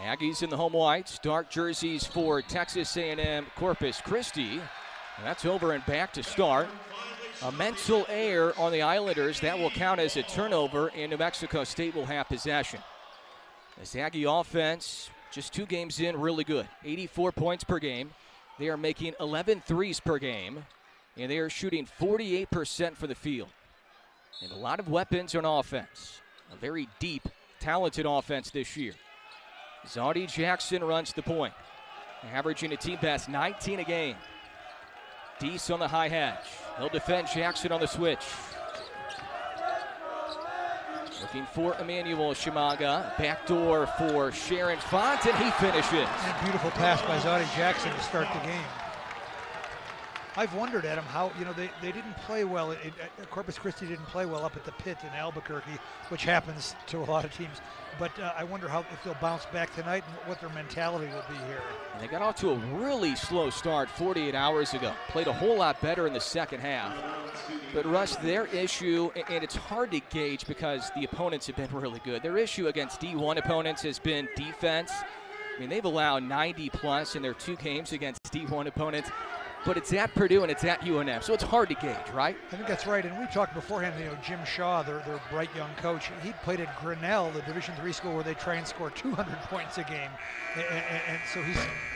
Aggies in the home whites, dark jerseys for Texas A&M Corpus Christi. That's over and back to start. A mental error on the Islanders. That will count as a turnover, and New Mexico State will have possession. This Aggie offense, just 2 games in, really good. 84 points per game. They are making 11 threes per game, and they are shooting 48% for the field. And a lot of weapons on offense. A very deep, talented offense this year. Zodie Jackson runs the point, averaging a team best 19 a game. Deese on the high hatch. He'll defend Jackson on the switch. Looking for Emmanuel Shimaga. Backdoor for Sharon Font, and he finishes. And beautiful pass by Zodie Jackson to start the game. I've wondered, Adam, how, they didn't play well. Corpus Christi didn't play well up at the pit in Albuquerque, which happens to a lot of teams. But I wonder if they'll bounce back tonight and what their mentality will be here. And they got off to a really slow start 48 hours ago. Played a whole lot better in the second half. But Russ, their issue, and it's hard to gauge because the opponents have been really good. Their issue against D1 opponents has been defense. I mean, they've allowed 90 plus in their 2 games against D1 opponents. But it's at Purdue and it's at UNF, so it's hard to gauge, right? I think that's right. And we talked beforehand, Jim Shaw, their bright young coach, he played at Grinnell, the Division III school where they try and score 200 points a game. And so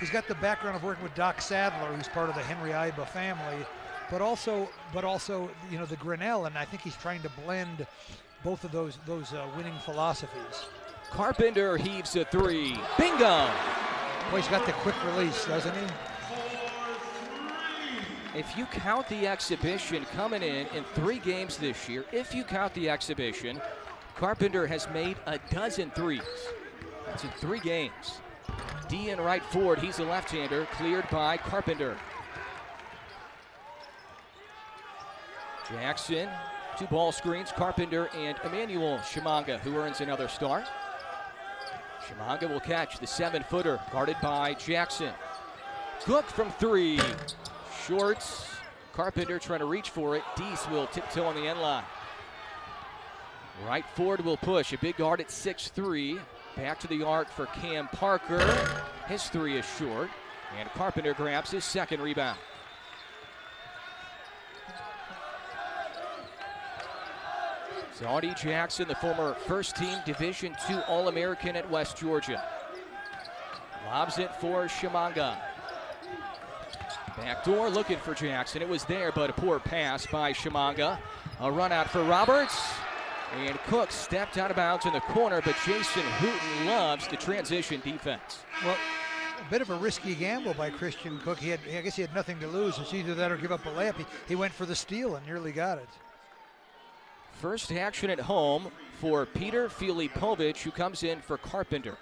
he's got the background of working with Doc Sadler, who's part of the Henry Iba family, but also the Grinnell, and I think he's trying to blend both of those winning philosophies. Carpenter heaves a 3. Bingo! Boy, he's got the quick release, doesn't he? If you count the exhibition coming in 3 games this year, if you count the exhibition, Carpenter has made 12 threes. That's in 3 games. D in right forward, he's a left-hander, cleared by Carpenter. Jackson, 2 ball screens, Carpenter and Emmanuel Shimaga, who earns another start. Shimaga will catch the 7-footer, guarded by Jackson. Cook from 3. Shorts. Carpenter trying to reach for it. Deese will tiptoe on the end line. Right forward will push. A big guard at 6'3". Back to the arc for Cam Parker. His 3 is short. And Carpenter grabs his 2nd rebound. Zodie Jackson, the former first-team Division II All-American at West Georgia. Lobs it for Shimaga. Backdoor looking for Jackson. It was there, but a poor pass by Shimaga. A run out for Roberts. And Cook stepped out of bounds in the corner, but Jason Hooten loves the transition defense. Well, a bit of a risky gamble by Christian Cook. I guess he had nothing to lose. It's either that or give up a layup. He went for the steal and nearly got it. First action at home for Peter Filipovic, who comes in for Carpenter.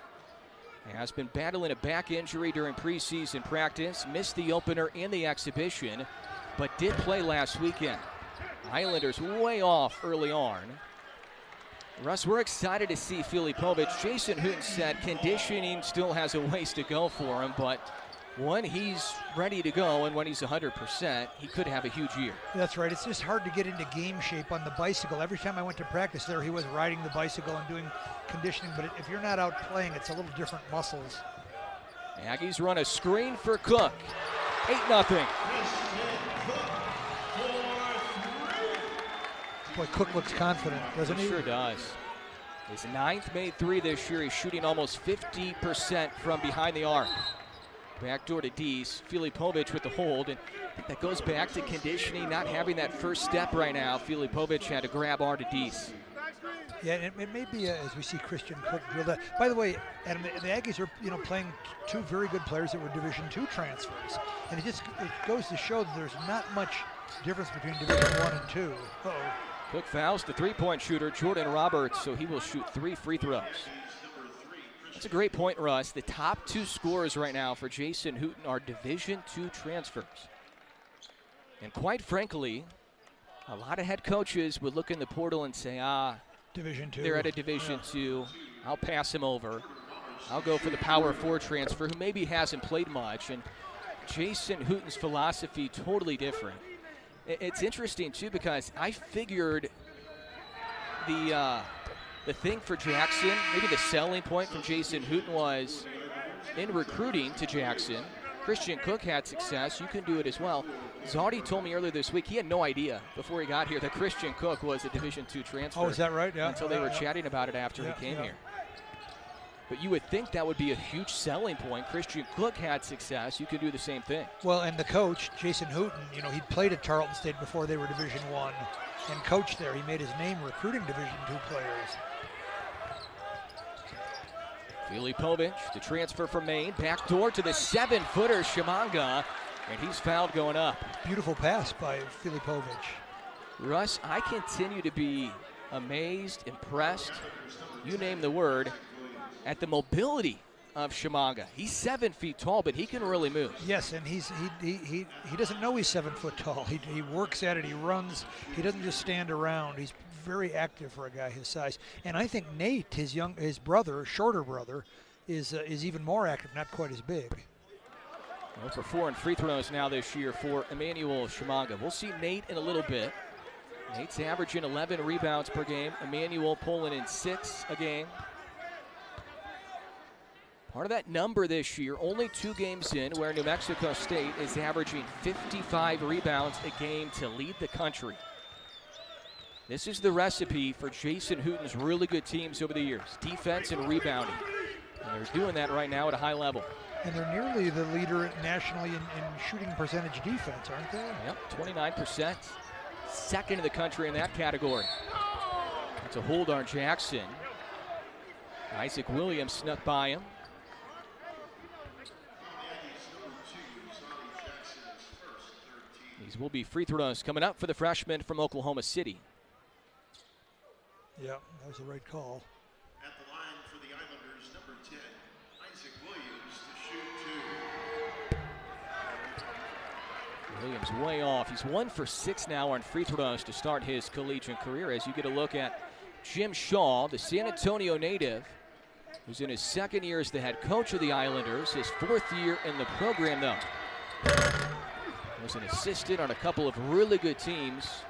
Has been battling a back injury during preseason practice, missed the opener in the exhibition, but did play last weekend. Islanders way off early on. Russ, we're excited to see Filipovic. Jason Hooten said conditioning still has a ways to go for him, but when he's ready to go and when he's 100%, he could have a huge year. That's right. It's just hard to get into game shape on the bicycle. Every time I went to practice there, he was riding the bicycle and doing conditioning, but if you're not out playing, it's a little different muscles. Aggies run a screen for Cook. 8-0. Boy, Cook looks confident, doesn't he? Sure does. His 9th made 3 this year. He's shooting almost 50% from behind the arc. Backdoor to Deese. Filipovic with the hold, and I think that goes back to conditioning, not having that first step right now. Filipovic had to grab on to Deese. Yeah, and it may be as we see Christian Cook drill that. By the way, Adam, the Aggies are playing 2 very good players that were Division II transfers, and it goes to show that there's not much difference between Division I and II. Uh-oh. Cook fouls the 3-point shooter, Jordan Roberts, so he will shoot 3 free throws. That's a great point, Russ. The top 2 scorers right now for Jason Hooten are Division II transfers. And quite frankly, a lot of head coaches would look in the portal and say, Division II. They're at a Division II. I'll pass him over. I'll go for the Power 4 transfer, who maybe hasn't played much. And Jason Hooten's philosophy totally different. It's interesting, too, because I figured the the thing for Jackson, maybe the selling point from Jason Hooten was in recruiting to Jackson. Christian Cook had success. You can do it as well. Zardi told me earlier this week he had no idea before he got here that Christian Cook was a Division II transfer. Oh, is that right? Yeah. Until they were chatting about it after he came here. But you would think that would be a huge selling point. Christian Cook had success. You could do the same thing. Well, and the coach, Jason Hooten, you know, he'd played at Tarleton State before they were Division I and coached there. He made his name recruiting Division II players. Filipovic, the transfer from Maine, backdoor to the 7-footer Shimanga, and he's fouled going up. Beautiful pass by Filipovic. Russ, I continue to be amazed, impressed, you name the word, at the mobility of Shimanga. He's 7 feet tall, but he can really move. Yes, and he doesn't know he's 7 foot tall. He works at it, he runs, he doesn't just stand around. He's very active for a guy his size. And I think Nate, his brother, shorter brother, is even more active, not quite as big. 0 for 4 in free throws now this year for Emmanuel Shimanga. We'll see Nate in a little bit. Nate's averaging 11 rebounds per game. Emmanuel pulling in 6 a game. Part of that number this year, only 2 games in, where New Mexico State is averaging 55 rebounds a game to lead the country. This is the recipe for Jason Hooten's really good teams over the years, defense and rebounding. And they're doing that right now at a high level. And they're nearly the leader nationally in shooting percentage defense, aren't they? Yep, 29%. Second in the country in that category. That's a hold on Jackson. Isaac Williams snuck by him. These will be free throws coming up for the freshman from Oklahoma City. Yeah, that was the right call. At the line for the Islanders, number 10, Isaac Williams to shoot 2. Williams way off. He's 1 for 6 now on free throws to start his collegiate career, as you get a look at Jim Shaw, the San Antonio native, who's in his 2nd year as the head coach of the Islanders, his 4th year in the program though. Was an assistant on a couple of really good teams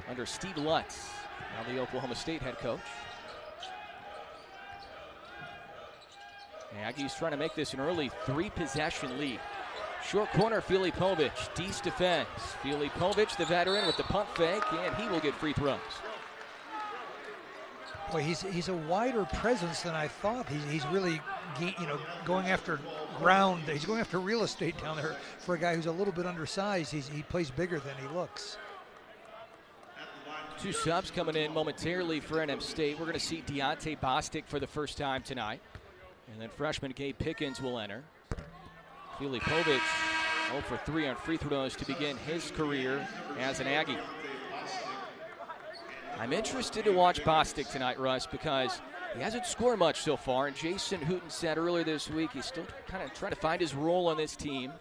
under Steve Lutz, now the Oklahoma State head coach. Aggies trying to make this an early 3-possession lead. Short corner, Filipovic, Deese defense. Filipovic, the veteran, with the pump fake, and he will get free throws. Boy, he's a wider presence than I thought. He's really, going after ground. He's going after real estate down there for a guy who's a little bit undersized. He plays bigger than he looks. 2 subs coming in momentarily for NM State. We're going to see Deontay Bostic for the first time tonight. And then freshman Gabe Pickens will enter. Filipovic 0 for 3 on free throws to begin his career as an Aggie. I'm interested to watch Bostic tonight, Russ, because he hasn't scored much so far, and Jason Hooten said earlier this week he's still kind of trying to find his role on this team.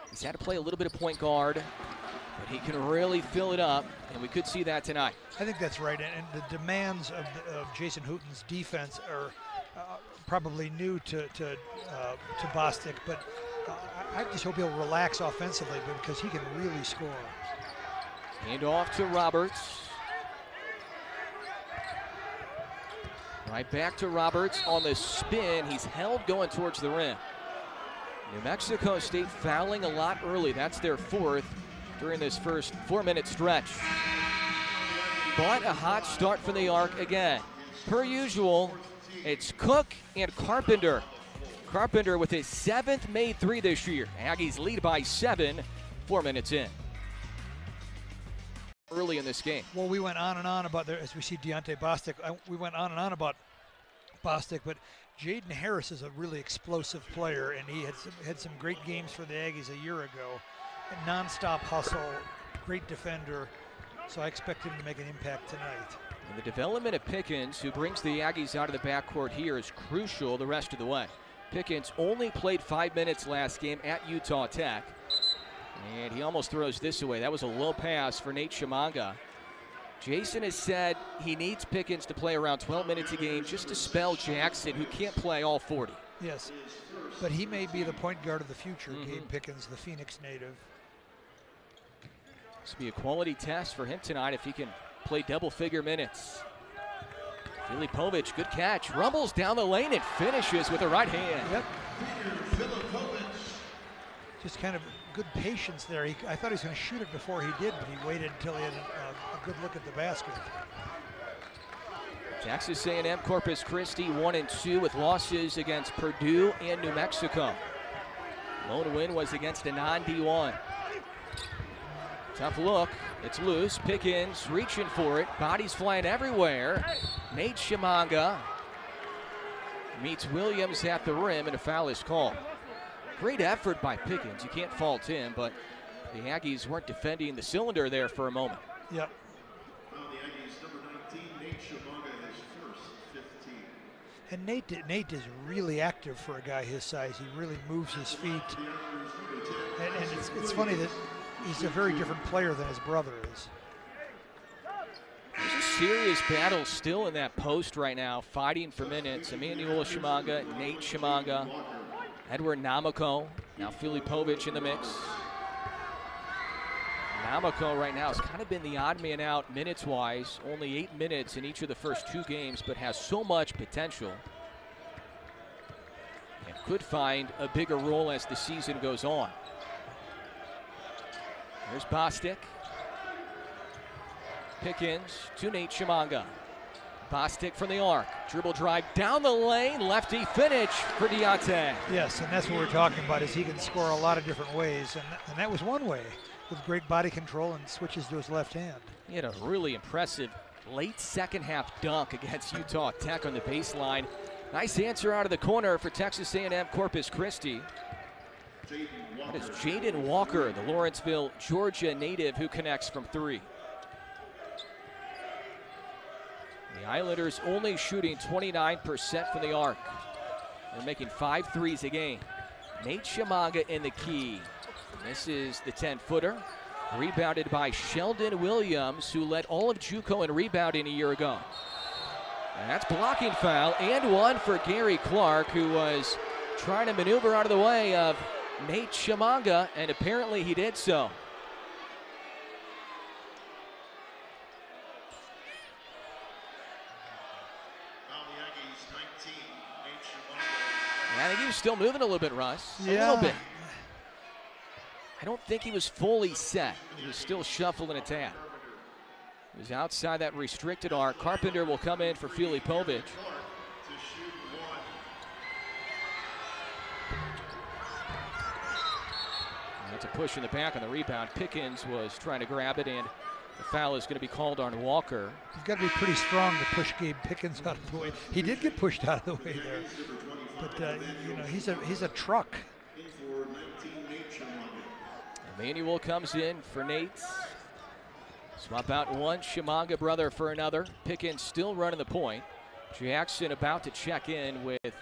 He's had to play a little bit of point guard, but he can really fill it up, and we could see that tonight. I think that's right, and the demands of Jason Hooten's defense are probably new to Bostic, but I just hope he'll relax offensively because he can really score. Hand off to Roberts. Right back to Roberts on the spin. He's held going towards the rim. New Mexico State fouling a lot early. That's their 4th during this first 4-minute stretch. But a hot start from the arc again. Per usual, it's Cook and Carpenter. Carpenter with his 7th made 3 this year. Aggies lead by 7, 4 minutes in. Early in this game. Well, we went on and on about, as we see Deontay Bostic, we went on and on about Bostic, but Jaden Harris is a really explosive player, and he had some great games for the Aggies a year ago. A non-stop hustle, great defender, so I expect him to make an impact tonight. And the development of Pickens, who brings the Aggies out of the backcourt here, is crucial the rest of the way. Pickens only played 5 minutes last game at Utah Tech. And he almost throws this away. That was a low pass for Nate Shimanga. Jason has said he needs Pickens to play around 12 minutes a game just to spell Jackson, who can't play all 40. Yes, but he may be the point guard of the future, Gabe Pickens, the Phoenix native. This will be a quality test for him tonight if he can play double-figure minutes. Filipovic, good catch. Rumbles down the lane and finishes with the right hand. Yep. Just kind of good patience there. I thought he was going to shoot it before he did, but he waited until he had a good look at the basket. Texas A&M Corpus Christi 1-2 with losses against Purdue and New Mexico. Lone win was against a non-D1. Tough look, it's loose. Pickens reaching for it, bodies flying everywhere. Nate Chimanga meets Williams at the rim and a foul is called. Great effort by Pickens, you can't fault him, but the Aggies weren't defending the cylinder there for a moment. Yep. Well, the Aggies, number 19, Nate Chimanga, his first 15. And Nate is really active for a guy his size. He really moves his feet. And it's funny that he's a very different player than his brother is. There's a serious battle still in that post right now, fighting for minutes. Emmanuel Chimanga, Nate Chimanga, Edward Namako, now Filipovic in the mix. Namako right now has kind of been the odd man out minutes-wise, only 8 minutes in each of the first 2 games, but has so much potential and could find a bigger role as the season goes on. Here's Bostic. Pickens to Nate Chimanga. Bostic from the arc. Dribble drive down the lane. Lefty finish for Deontay. Yes, and that's what we're talking about, is he can score a lot of different ways. And that was one way, with great body control and switches to his left hand. He had a really impressive late second half dunk against Utah Tech on the baseline. Nice answer out of the corner for Texas A&M Corpus Christi. That is Jaden Walker, the Lawrenceville, Georgia native, who connects from 3. The Islanders only shooting 29% from the arc. They're making 5 threes a game. Nate Chimanga in the key. This is the 10-footer. Rebounded by Sheldon Williams, who led all of JUCO in rebounding a year ago. And that's blocking foul, and one for Gary Clark, who was trying to maneuver out of the way of Nate Chimanga, and apparently he did so. I think he was still moving a little bit, Russ. Yeah. A little bit. I don't think he was fully set. He was still shuffling a tap. He was outside that restricted arc. Carpenter will come in for Filipovic. That's a push in the back on the rebound. Pickens was trying to grab it, and the foul is going to be called on Walker. He's got to be pretty strong to push Gabe Pickens out of the way. He did get pushed out of the way there. But, you know, he's a truck. Emmanuel comes in for Nate. Swap out one Chimanga brother for another. Pickens still running the point. Jackson about to check in with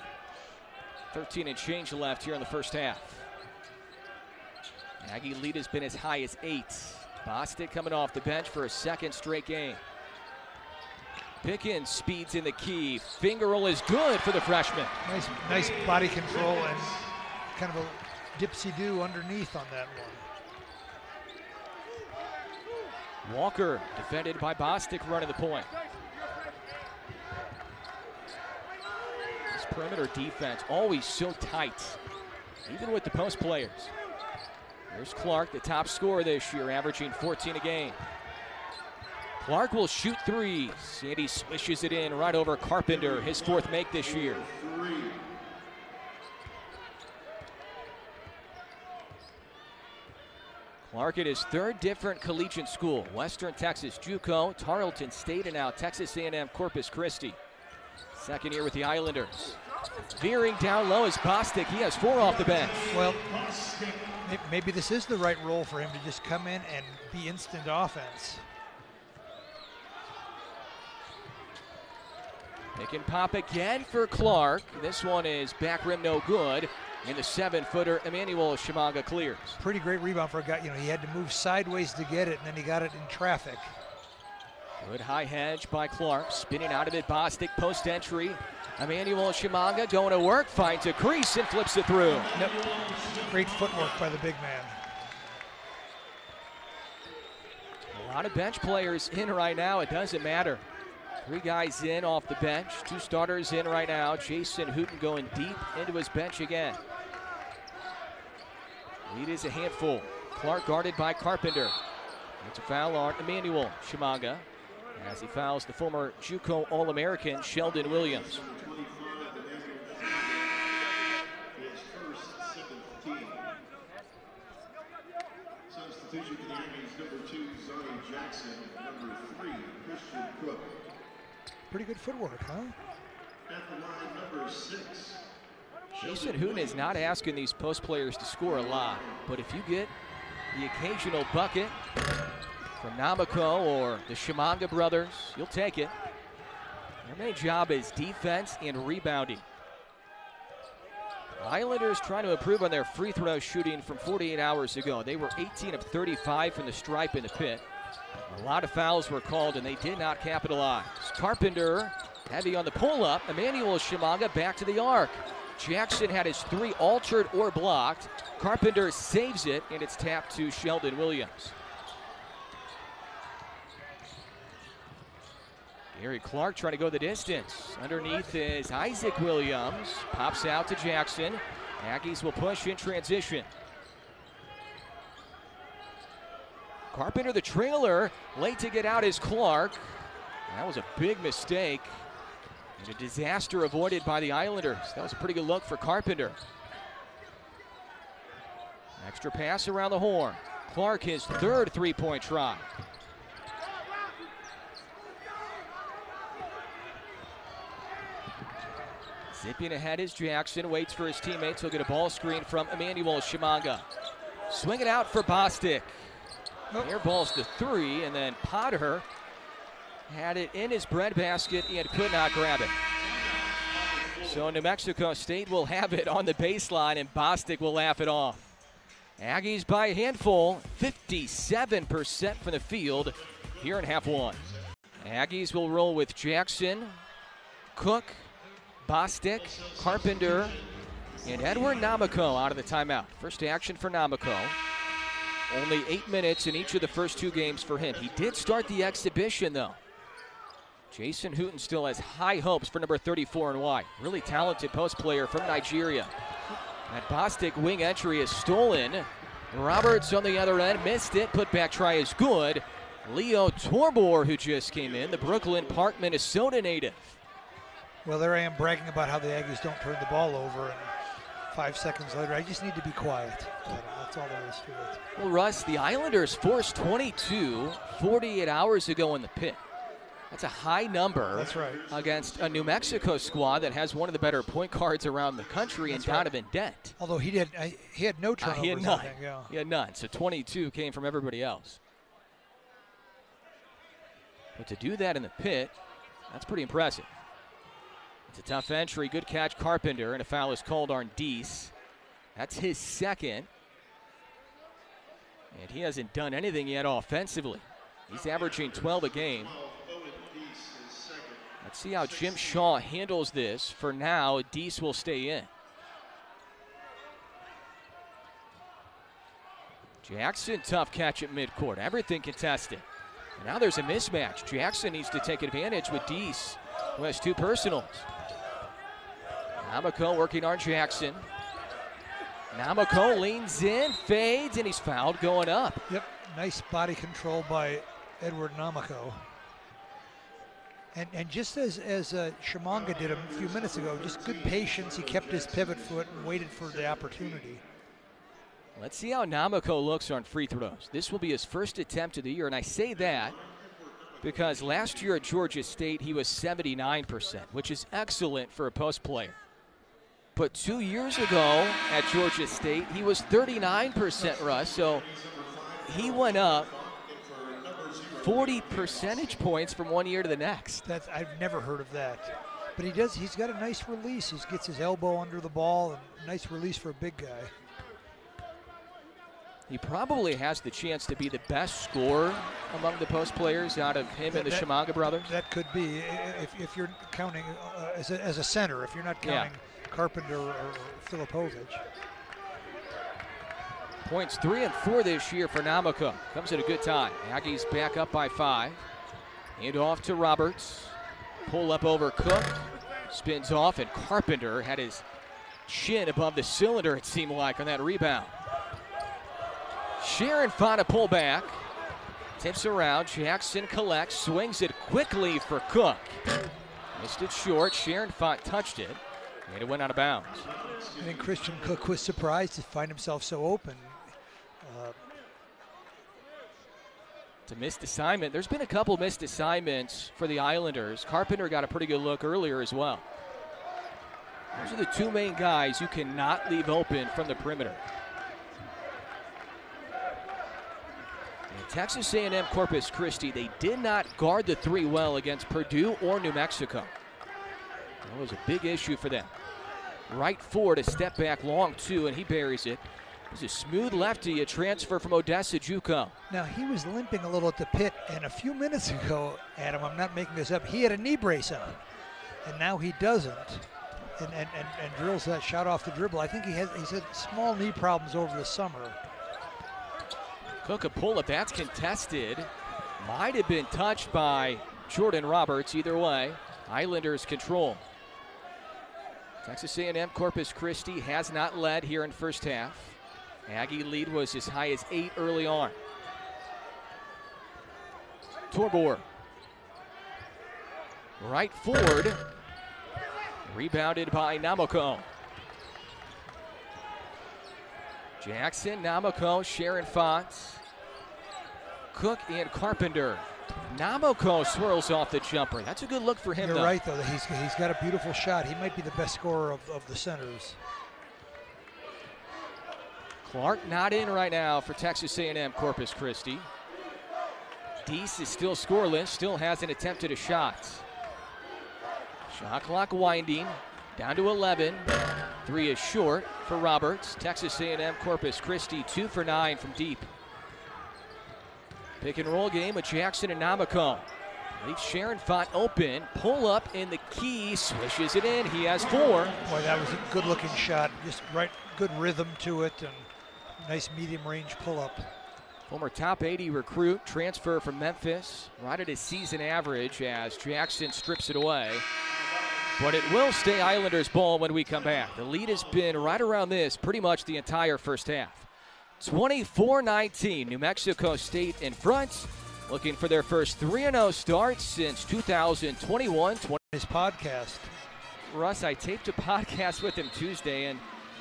13 and change left here in the first half. Aggie lead has been as high as 8. Bostic coming off the bench for a second straight game. Pickens speeds in the key. Finger roll is good for the freshman. Nice body control and kind of a dipsy-do underneath on that one. Walker defended by Bostic running the point. This perimeter defense always so tight, even with the post players. There's Clark, the top scorer this year, averaging 14 a game. Clark will shoot threes, and he swishes it in right over Carpenter, his 4th make this year. Clark at his 3rd different collegiate school, Western Texas JUCO, Tarleton State, and now Texas A&M Corpus Christi. 2nd year with the Islanders. Veering down low is Bostic. He has 4 off the bench. Well, maybe this is the right role for him to just come in and be instant offense. They can pop again for Clark. This one is back rim no good. In the 7-footer, Emmanuel Chimanga clears. Pretty great rebound for a guy. You know, he had to move sideways to get it, and then he got it in traffic. Good high hedge by Clark. Spinning out of it, Bostic post entry. Emmanuel Chimanga going to work, finds a crease and flips it through. Yep. Great footwork by the big man. A lot of bench players in right now. It doesn't matter. Three guys in off the bench. Two starters in right now. Jason Hooten going deep into his bench again. Lead is a handful. Clark guarded by Carpenter. It's a foul on Emmanuel Shimanga as he fouls the former JUCO All-American Sheldon Williams. Substitution for the Aggies, number 2, Zion Jackson, number 3, Christian Cook. Pretty good footwork, huh? At the line, number 6. Jason Hooten is not asking these post players to score a lot, but if you get the occasional bucket from Namako or the Shimanga brothers, you'll take it. Their main job is defense and rebounding. Islanders trying to improve on their free throw shooting from 48 hours ago. They were 18 of 35 from the stripe in the pit. A lot of fouls were called and they did not capitalize. Carpenter heavy on the pull-up. Emmanuel Shimanga back to the arc. Jackson had his three altered or blocked. Carpenter saves it, and it's tapped to Sheldon Williams. Gary Clark trying to go the distance. Underneath is Isaac Williams. Pops out to Jackson. Aggies will push in transition. Carpenter the trailer. Late to get out is Clark. That was a big mistake. And a disaster avoided by the Islanders. That was a pretty good look for Carpenter. Extra pass around the horn. Clark his third three-point try. Zipping ahead is Jackson. Waits for his teammates. He'll get a ball screen from Emmanuel Shimanga. Swing it out for Bostic. Air balls to three, and then Potter had it in his breadbasket and could not grab it. So New Mexico State will have it on the baseline, and Bostic will laugh it off. Aggies by a handful, 57% from the field here in half one. Aggies will roll with Jackson, Cook, Bostic, Carpenter, and Edward Namako out of the timeout. First action for Namako. Only 8 minutes in each of the first two games for him. He did start the exhibition, though. Jason Hooten still has high hopes for number 34 and white. Really talented post player from Nigeria. That Bostic wing entry is stolen. Roberts on the other end missed it. Put back try is good. Leo Torbor, who just came in, the Brooklyn Park, Minnesota native. Well, there I am bragging about how the Aggies don't turn the ball over, and 5 seconds later, I just need to be quiet. That's all there is to it. Well, Russ, the Islanders forced 22 48 hours ago in the pit. That's a high number. That's right. Against a New Mexico squad that has one of the better point guards around the country. That's in Donovan Dent. Although he had no turnovers. He had none. Yeah. He had none. So 22 came from everybody else. But to do that in the pit, that's pretty impressive. It's a tough entry. Good catch, Carpenter, and a foul is called on Deese. That's his second. And he hasn't done anything yet offensively. He's averaging 12 a game. Let's see how Jim Shaw handles this. For now, Deese will stay in. Jackson, tough catch at midcourt. Everything contested. And now there's a mismatch. Jackson needs to take advantage with Deese, who has two personals. Namako working on Jackson. Namako leans in, fades, and he's fouled going up. Yep, nice body control by Edward Namako. And just as Shimanga did a few minutes ago, just good patience. He kept his pivot foot and waited for the opportunity. Let's see how Namako looks on free throws. This will be his first attempt of the year, and I say that because last year at Georgia State he was 79%, which is excellent for a post player. But 2 years ago at Georgia State he was 39%, Russ, so he went up 40 percentage points from 1 year to the next. I've never heard of that. But he's got a nice release. He gets his elbow under the ball, and nice release for a big guy. He probably has the chance to be the best scorer among the post players out of him and the Shimanga brothers. That could be, if you're counting as a center, if you're not counting Carpenter or Filipovic. Points 3 and 4 this year for Namako. Comes at a good time. Aggies back up by 5. Hand off to Roberts. Pull up over Cook. Spins off, and Carpenter had his chin above the cylinder, it seemed like, on that rebound. Sharon Font a pullback. Tips around. Jackson collects. Swings it quickly for Cook. Missed it short. Sharon Font touched it, and it went out of bounds. I think Christian Cook was surprised to find himself so open. It's a missed assignment. There's been a couple missed assignments for the Islanders. Carpenter got a pretty good look earlier as well. Those are the two main guys you cannot leave open from the perimeter. And Texas A&M Corpus Christi, they did not guard the three well against Purdue or New Mexico. That was a big issue for them. Right forward, a step back long two, and he buries it. He's a smooth lefty, a transfer from Odessa JUCO. Now, he was limping a little at the pit, and a few minutes ago, Adam, I'm not making this up, he had a knee brace on, and now he doesn't, and drills that shot off the dribble. I think he's had small knee problems over the summer. Cook a pull-up, that's contested. Might have been touched by Jordan Roberts. Either way, Islanders control. Texas A&M Corpus Christi has not led here in first half. Aggie lead was as high as 8 early on. Torbor. Right forward. Rebounded by Namoko. Jackson, Namoko, Sharon Font, Cook, and Carpenter. Namoko swirls off the jumper. That's a good look for him, You're right, though. He's got a beautiful shot. He might be the best scorer of the centers. Clark not in right now for Texas A&M Corpus Christi. Deese is still scoreless, still hasn't attempted a shot. Shot clock winding, down to 11. 3 is short for Roberts. Texas A&M Corpus Christi 2 for 9 from deep. Pick and roll game with Jackson and Namoko. Leaves Sharon Font open, pull up in the key, swishes it in. He has 4. Boy, that was a good looking shot. Just right, good rhythm to it, and nice medium range pull up. Former top 80 recruit, transfer from Memphis, right at his season average as Jackson strips it away. But it will stay Islanders ball when we come back. The lead has been right around this pretty much the entire first half. 24-19, New Mexico State in front, looking for their first 3-0 start since 2021. His podcast. Russ, I taped a podcast with him Tuesday, and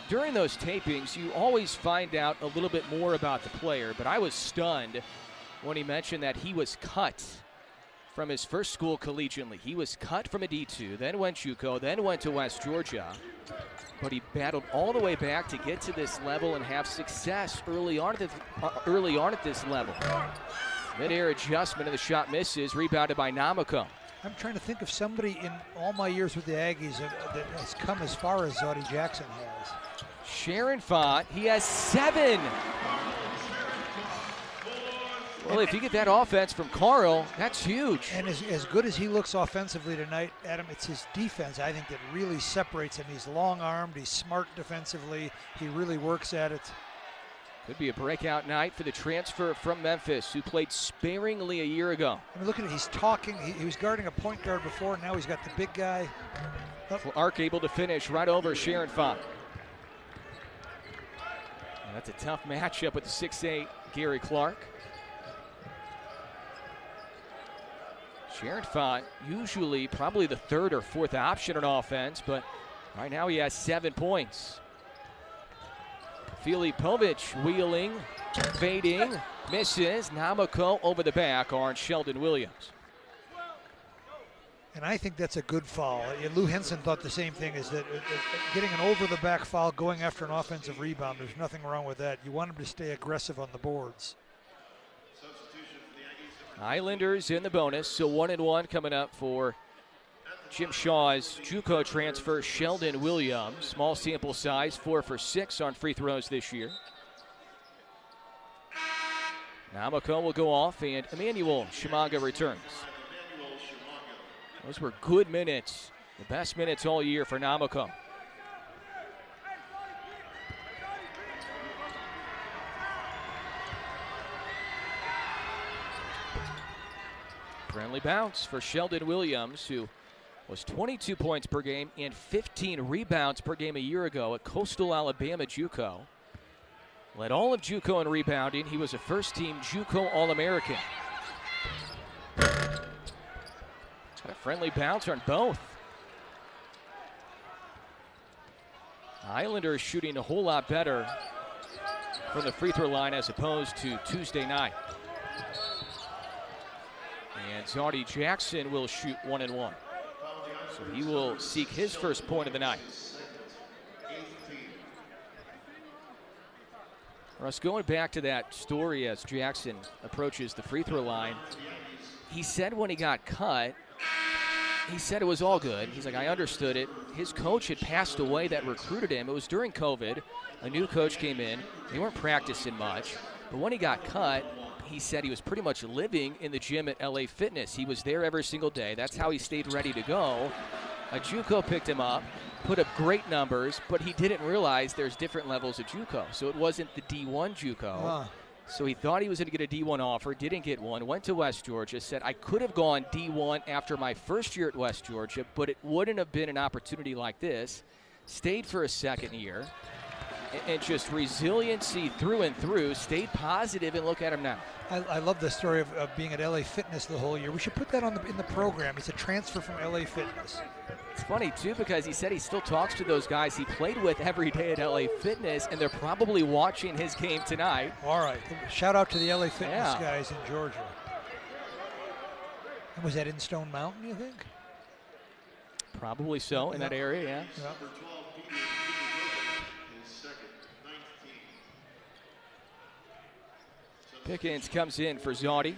during those tapings, you always find out a little bit more about the player, but I was stunned when he mentioned that he was cut from his first school collegiately. He was cut from a D2, then went JUCO, then went to West Georgia, but he battled all the way back to get to this level and have success early on at this level. Mid-air adjustment and the shot misses, rebounded by Namoko. I'm trying to think of somebody in all my years with the Aggies that has come as far as Zodie Jackson has. Sharon Font, he has 7. Well, if you get that offense from Carl, that's huge. And as good as he looks offensively tonight, Adam, it's his defense, I think, that really separates him. He's long-armed, he's smart defensively, he really works at it. Could be a breakout night for the transfer from Memphis, who played sparingly a year ago. I mean, look at it, he's talking, he was guarding a point guard before, now he's got the big guy. Clark able to finish right over Sharon Font. That's a tough matchup with the 6'8" Gary Clark. Sharon Font, usually probably the 3rd or 4th option on offense, but right now he has 7 points. Filipovic wheeling, fading, misses. Namoko over the back on Sheldon Williams. And I think that's a good foul. Lou Henson thought the same thing, is that getting an over-the-back foul, going after an offensive rebound, there's nothing wrong with that. You want him to stay aggressive on the boards. Islanders in the bonus, so 1-1 coming up for Jim Shaw's JUCO transfer, Sheldon Williams. Small sample size, 4 for 6 on free throws this year. Namoko will go off, and Emmanuel Shimaga returns. Those were good minutes, the best minutes all year for Namoko. Friendly bounce for Sheldon Williams, who was 22 points per game and 15 rebounds per game a year ago at Coastal Alabama JUCO. Led all of JUCO in rebounding. He was a first-team JUCO All-American. Got a friendly bounce on both. Islanders shooting a whole lot better from the free throw line as opposed to Tuesday night. And Zodie Jackson will shoot 1 and 1. So he will seek his first point of the night. Russ, going back to that story as Jackson approaches the free throw line, he said when he got cut, he said it was all good. He's like, I understood it. His coach had passed away that recruited him. It was during COVID. A new coach came in. They weren't practicing much. But when he got cut, he said he was pretty much living in the gym at LA Fitness. He was there every single day. That's how he stayed ready to go. A JUCO picked him up, put up great numbers, but he didn't realize there's different levels of JUCO. So it wasn't the D1 JUCO. So he thought he was going to get a D1 offer, didn't get one, went to West Georgia, said, I could have gone D1 after my first year at West Georgia, but it wouldn't have been an opportunity like this. Stayed for a second year, and just resiliency through and through, stayed positive, and look at him now. I love the story of being at LA Fitness the whole year. We should put that in the program. It's a transfer from LA Fitness. It's funny, too, because he said he still talks to those guys he played with every day at LA Fitness, and they're probably watching his game tonight. All right. Shout out to the LA Fitness guys in Georgia. And was that in Stone Mountain, you think? Probably so, in that area, yeah. Pickens comes in for Zodie.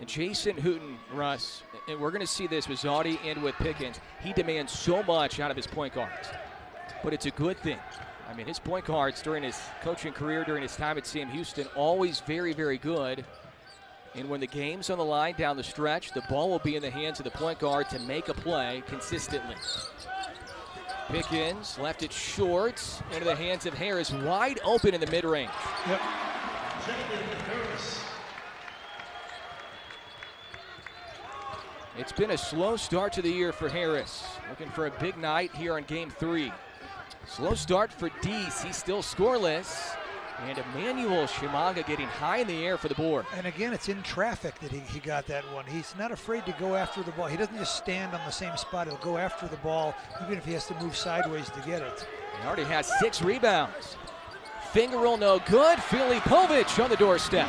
And Jason Hooten, Russ, and we're going to see this with Zodie and with Pickens. He demands so much out of his point guards, but it's a good thing. I mean, his point guards during his coaching career, during his time at Sam Houston, always very, very good. And when the game's on the line down the stretch, the ball will be in the hands of the point guard to make a play consistently. Pickens left it short into the hands of Harris, wide open in the mid-range. Yep. It's been a slow start to the year for Harris. Looking for a big night here on Game 3. Slow start for Deese. He's still scoreless. And Emmanuel Shimaga getting high in the air for the board. And again, it's in traffic that he got that one. He's not afraid to go after the ball. He doesn't just stand on the same spot. He'll go after the ball, even if he has to move sideways to get it. He already has 6 rebounds. Finger roll no good. Filipovic on the doorstep.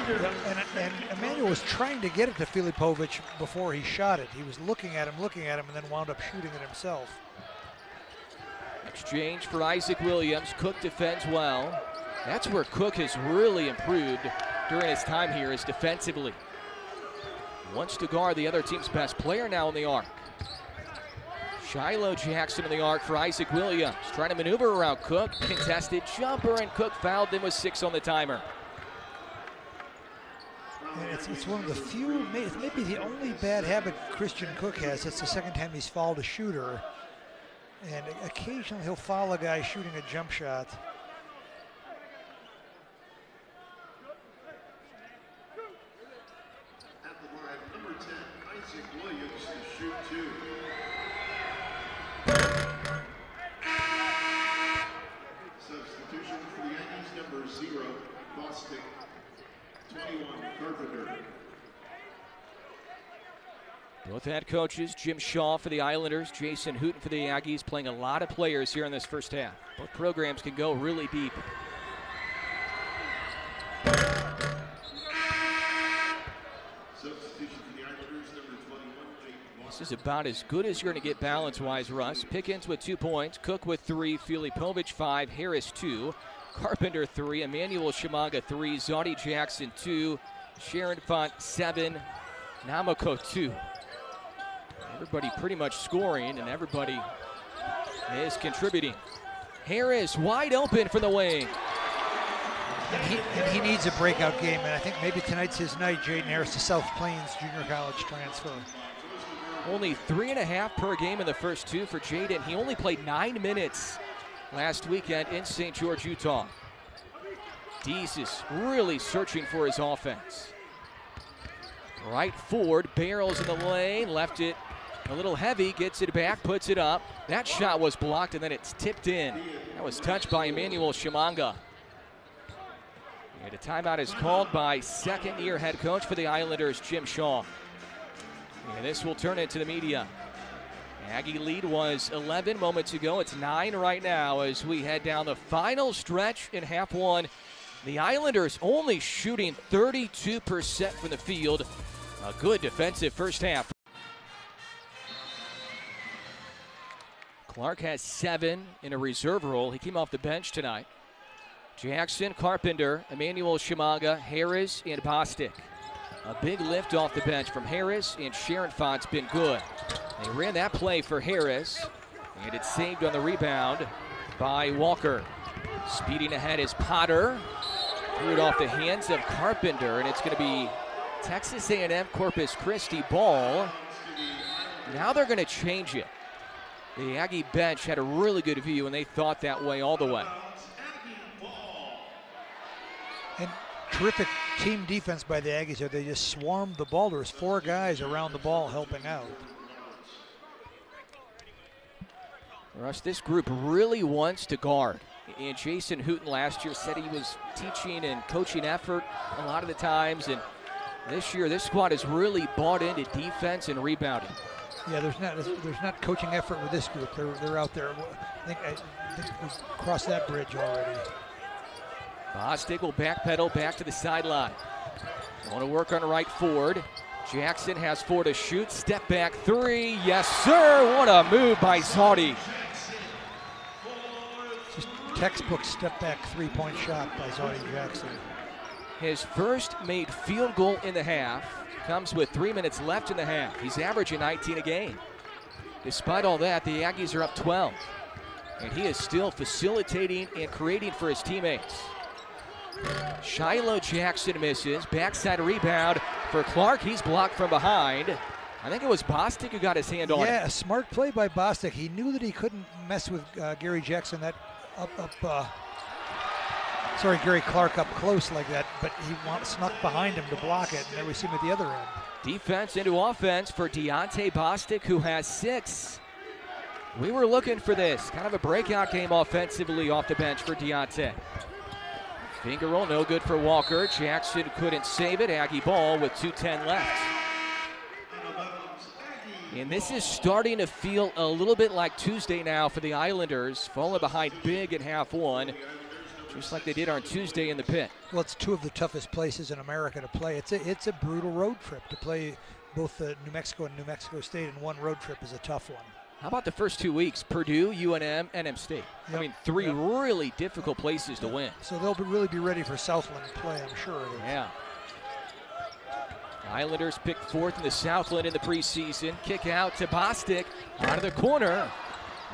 And Emmanuel was trying to get it to Filipovic before he shot it. He was looking at him, and then wound up shooting it himself. Exchange for Isaac Williams. Cook defends well. That's where Cook has really improved during his time here, is defensively. Wants to guard the other team's best player now in the arc. Shiloh Jackson in the arc for Isaac Williams. Trying to maneuver around Cook. Contested jumper, and Cook fouled him with 6 on the timer. And it's one of the few, it's maybe the only bad habit Christian Cook has. It's the second time he's fouled a shooter. And occasionally he'll foul a guy shooting a jump shot. At the line, number 10, Isaac Williams to shoot 2. Substitution for the Yankees, number 0, Bostic, 21, Carpenter. Both head coaches, Jim Shaw for the Islanders, Jason Hooten for the Aggies, playing a lot of players here in this first half. Both programs can go really deep. Substitution for the Islanders, number 21, Jake. This is about as good as you're going to get balance-wise, Russ. Pickens with 2 points, Cook with 3, Filipovic 5, Harris 2, Carpenter 3, Emmanuel Shimaga 3, Zodie Jackson 2, Sharon Font 7, Namako 2. Everybody pretty much scoring, and everybody is contributing. Harris wide open for the wing. And he needs a breakout game, and I think maybe tonight's his night. Jaden Harris, the South Plains Junior College transfer. Only 3.5 per game in the first 2 for Jaden. He only played 9 minutes last weekend in St. George, Utah. Deese is really searching for his offense. Right forward, barrels in the lane, left it A little heavy, gets it back, puts it up. That shot was blocked, and then it's tipped in. That was touched by Emmanuel Shimanga. And a timeout is called by second-year head coach for the Islanders, Jim Shaw. And this will turn into the media. Aggie lead was 11 moments ago. It's 9 right now as we head down the final stretch in half one. The Islanders only shooting 32% from the field. A good defensive first half. Clark has 7 in a reserve role. He came off the bench tonight. Jackson, Carpenter, Emmanuel Shimanga, Harris, and Bostic. A big lift off the bench from Harris, and Sharon Font's been good. They ran that play for Harris, and it's saved on the rebound by Walker. Speeding ahead is Potter. Threw it off the hands of Carpenter, and it's going to be Texas A&M Corpus Christi ball. Now they're going to change it. The Aggie bench had a really good view, and they thought that way all the way. And terrific team defense by the Aggies there. They just swarmed the ball. There was 4 guys around the ball helping out. Russ, this group really wants to guard. And Jason Hooten last year said he was teaching and coaching effort a lot of the times. And this year, this squad has really bought into defense and rebounding. Yeah, there's not coaching effort with this group. They're out there. I think we've crossed that bridge already. Bostic will backpedal back to the sideline. Want to work on right forward. Jackson has 4 to shoot. Step back 3. Yes, sir. What a move by Zaudy. Just textbook step back 3-point shot by Zaudy Jackson. His first made field goal in the half comes with 3 minutes left in the half. He's averaging 19 a game. Despite all that, the Aggies are up 12. And he is still facilitating and creating for his teammates. Shiloh Jackson misses. Backside rebound for Clark. He's blocked from behind. I think it was Bostic who got his hand on it. Yeah, a smart play by Bostic. He knew that he couldn't mess with Gary Jackson Gary Clark up close like that, but he snuck behind him to block it, and there we see him at the other end. Defense into offense for Deontay Bostic, who has 6. We were looking for this. Kind of a breakout game offensively off the bench for Deontay. Finger roll, no good for Walker. Jackson couldn't save it. Aggie ball with 2:10 left. And this is starting to feel a little bit like Tuesday now for the Islanders, falling behind big in half one, just like they did on Tuesday in the pit. Well, it's 2 of the toughest places in America to play. It's a brutal road trip. To play both New Mexico and New Mexico State in one road trip is a tough one. How about the first 2 weeks? Purdue, UNM, NM State. Yep. I mean, 3 really difficult places to win. So they'll really be ready for Southland play, I'm sure. Yeah. Islanders picked 4th in the Southland in the preseason. Kick out to Bostic out of the corner.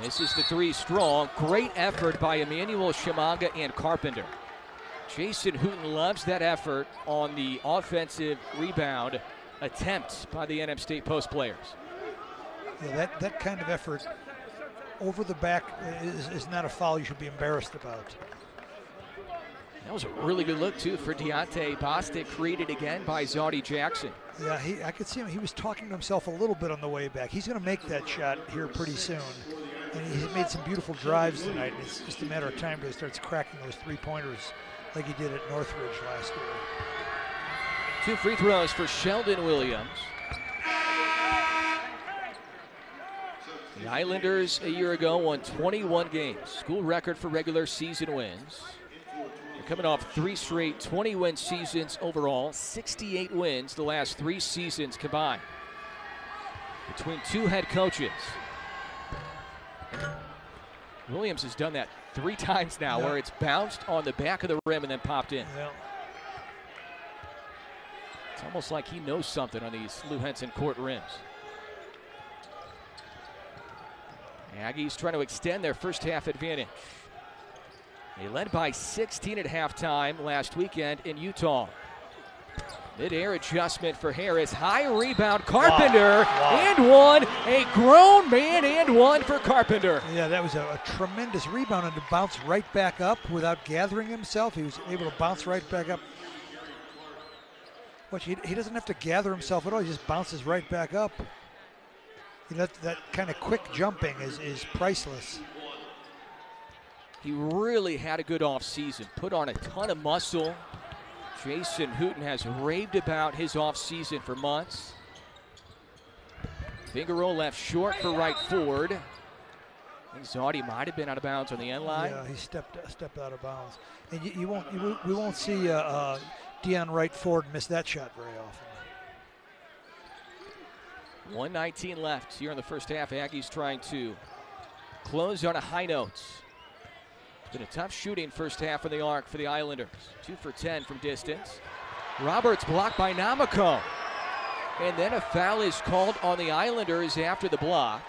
This is the 3 strong. Great effort by Emmanuel Shimanga and Carpenter. Jason Hooten loves that effort on the offensive rebound attempt by the NM State post players. Yeah, that kind of effort over the back is not a foul you should be embarrassed about. That was a really good look, too, for Deontay Bostic, created again by Zaudy Jackson. Yeah, I could see him. He was talking to himself a little bit on the way back. He's going to make that shot here pretty soon. And he's made some beautiful drives tonight. And it's just a matter of time till he starts cracking those 3-pointers like he did at Northridge last year. 2 free throws for Sheldon Williams. The Islanders a year ago won 21 games, school record for regular season wins. They're coming off 3 straight 20-win seasons overall, 68 wins the last 3 seasons combined between 2 head coaches. Williams has done that 3 times now, where it's bounced on the back of the rim and then popped in. Yeah. It's almost like he knows something on these Lou Henson court rims. Aggies trying to extend their first half advantage. They led by 16 at halftime last weekend in Utah. Mid-air adjustment for Harris. High rebound, Carpenter, and one. A grown man and one for Carpenter. Yeah, that was a tremendous rebound and to bounce right back up without gathering himself. He was able to bounce right back up. Watch, he doesn't have to gather himself at all. He just bounces right back up. You know, that kind of quick jumping is priceless. He really had a good offseason, put on a ton of muscle. Jason Hooten has raved about his offseason for months. Finger roll left short for right forward. I think Zaudy might have been out of bounds on the end line. Yeah, he stepped out of bounds. And we won't see Dion Wright Ford miss that shot very often. 1:19 left here in the first half. Aggies trying to close on a high note. It's been a tough shooting first half of the arc for the Islanders. 2 for 10 from distance. Roberts blocked by Namako. And then a foul is called on the Islanders after the block.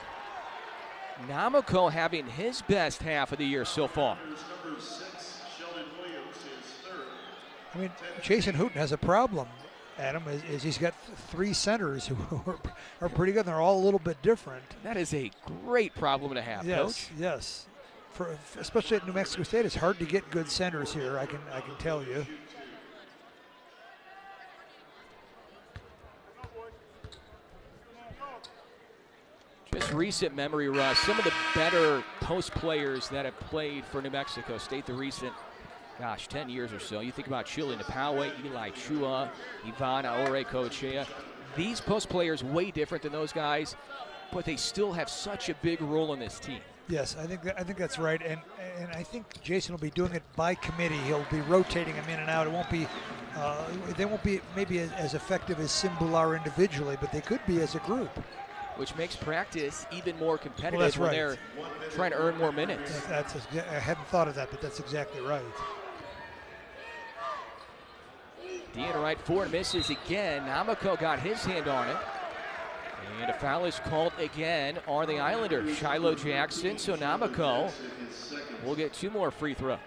Namako having his best half of the year so far. I mean, Jason Hooten has a problem, Adam, is he's got 3 centers who are pretty good. They're all a little bit different. That is a great problem to have, Coach. Yes. Especially at New Mexico State, it's hard to get good centers here, I can tell you. Just recent memory, Russ. Some of the better post players that have played for New Mexico State the recent, 10 years or so. You think about Chile Napawe, Eli Chua, Ivan Aore-Cochea. These post players way different than those guys, but they still have such a big role in this team. Yes, I think that's right, and I think Jason will be doing it by committee. He'll be rotating them in and out. It won't be, they won't be maybe as effective as Simbular individually, but they could be as a group. Which makes practice even more competitive when they're trying to earn more minutes. I hadn't thought of that, but that's exactly right. Dean right forward misses again. Namako got his hand on it. And a foul is called again on the Islanders. Shiloh Jackson, so Namako will get 2 more free throws.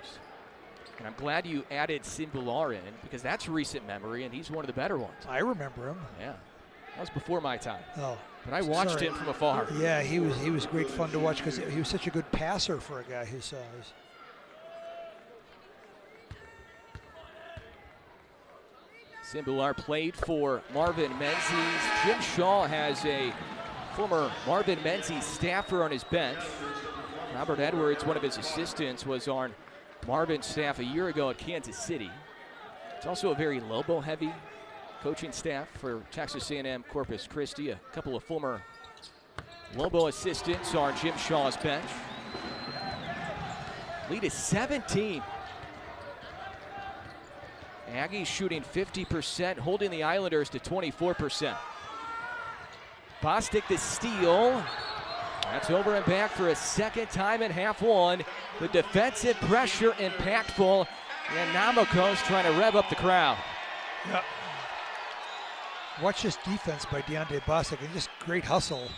And I'm glad you added Simbular in because that's recent memory, and he's one of the better ones. I remember him. Yeah, that was before my time. Oh, but I watched him from afar. Yeah, he was great fun to watch because he was such a good passer for a guy his size. Simbular played for Marvin Menzies. Jim Shaw has a former Marvin Menzies staffer on his bench. Robert Edwards, one of his assistants, was on Marvin's staff a year ago at Kansas City. It's also a very Lobo-heavy coaching staff for Texas A&M Corpus Christi. A couple of former Lobo assistants on Jim Shaw's bench. Lead is 17. Aggies shooting 50%, holding the Islanders to 24%. Bostic the steal. That's over and back for a second time in half one. The defensive pressure impactful, and Namako's trying to rev up the crowd. Yeah. Watch this defense by Deontay Bostic, and just great hustle.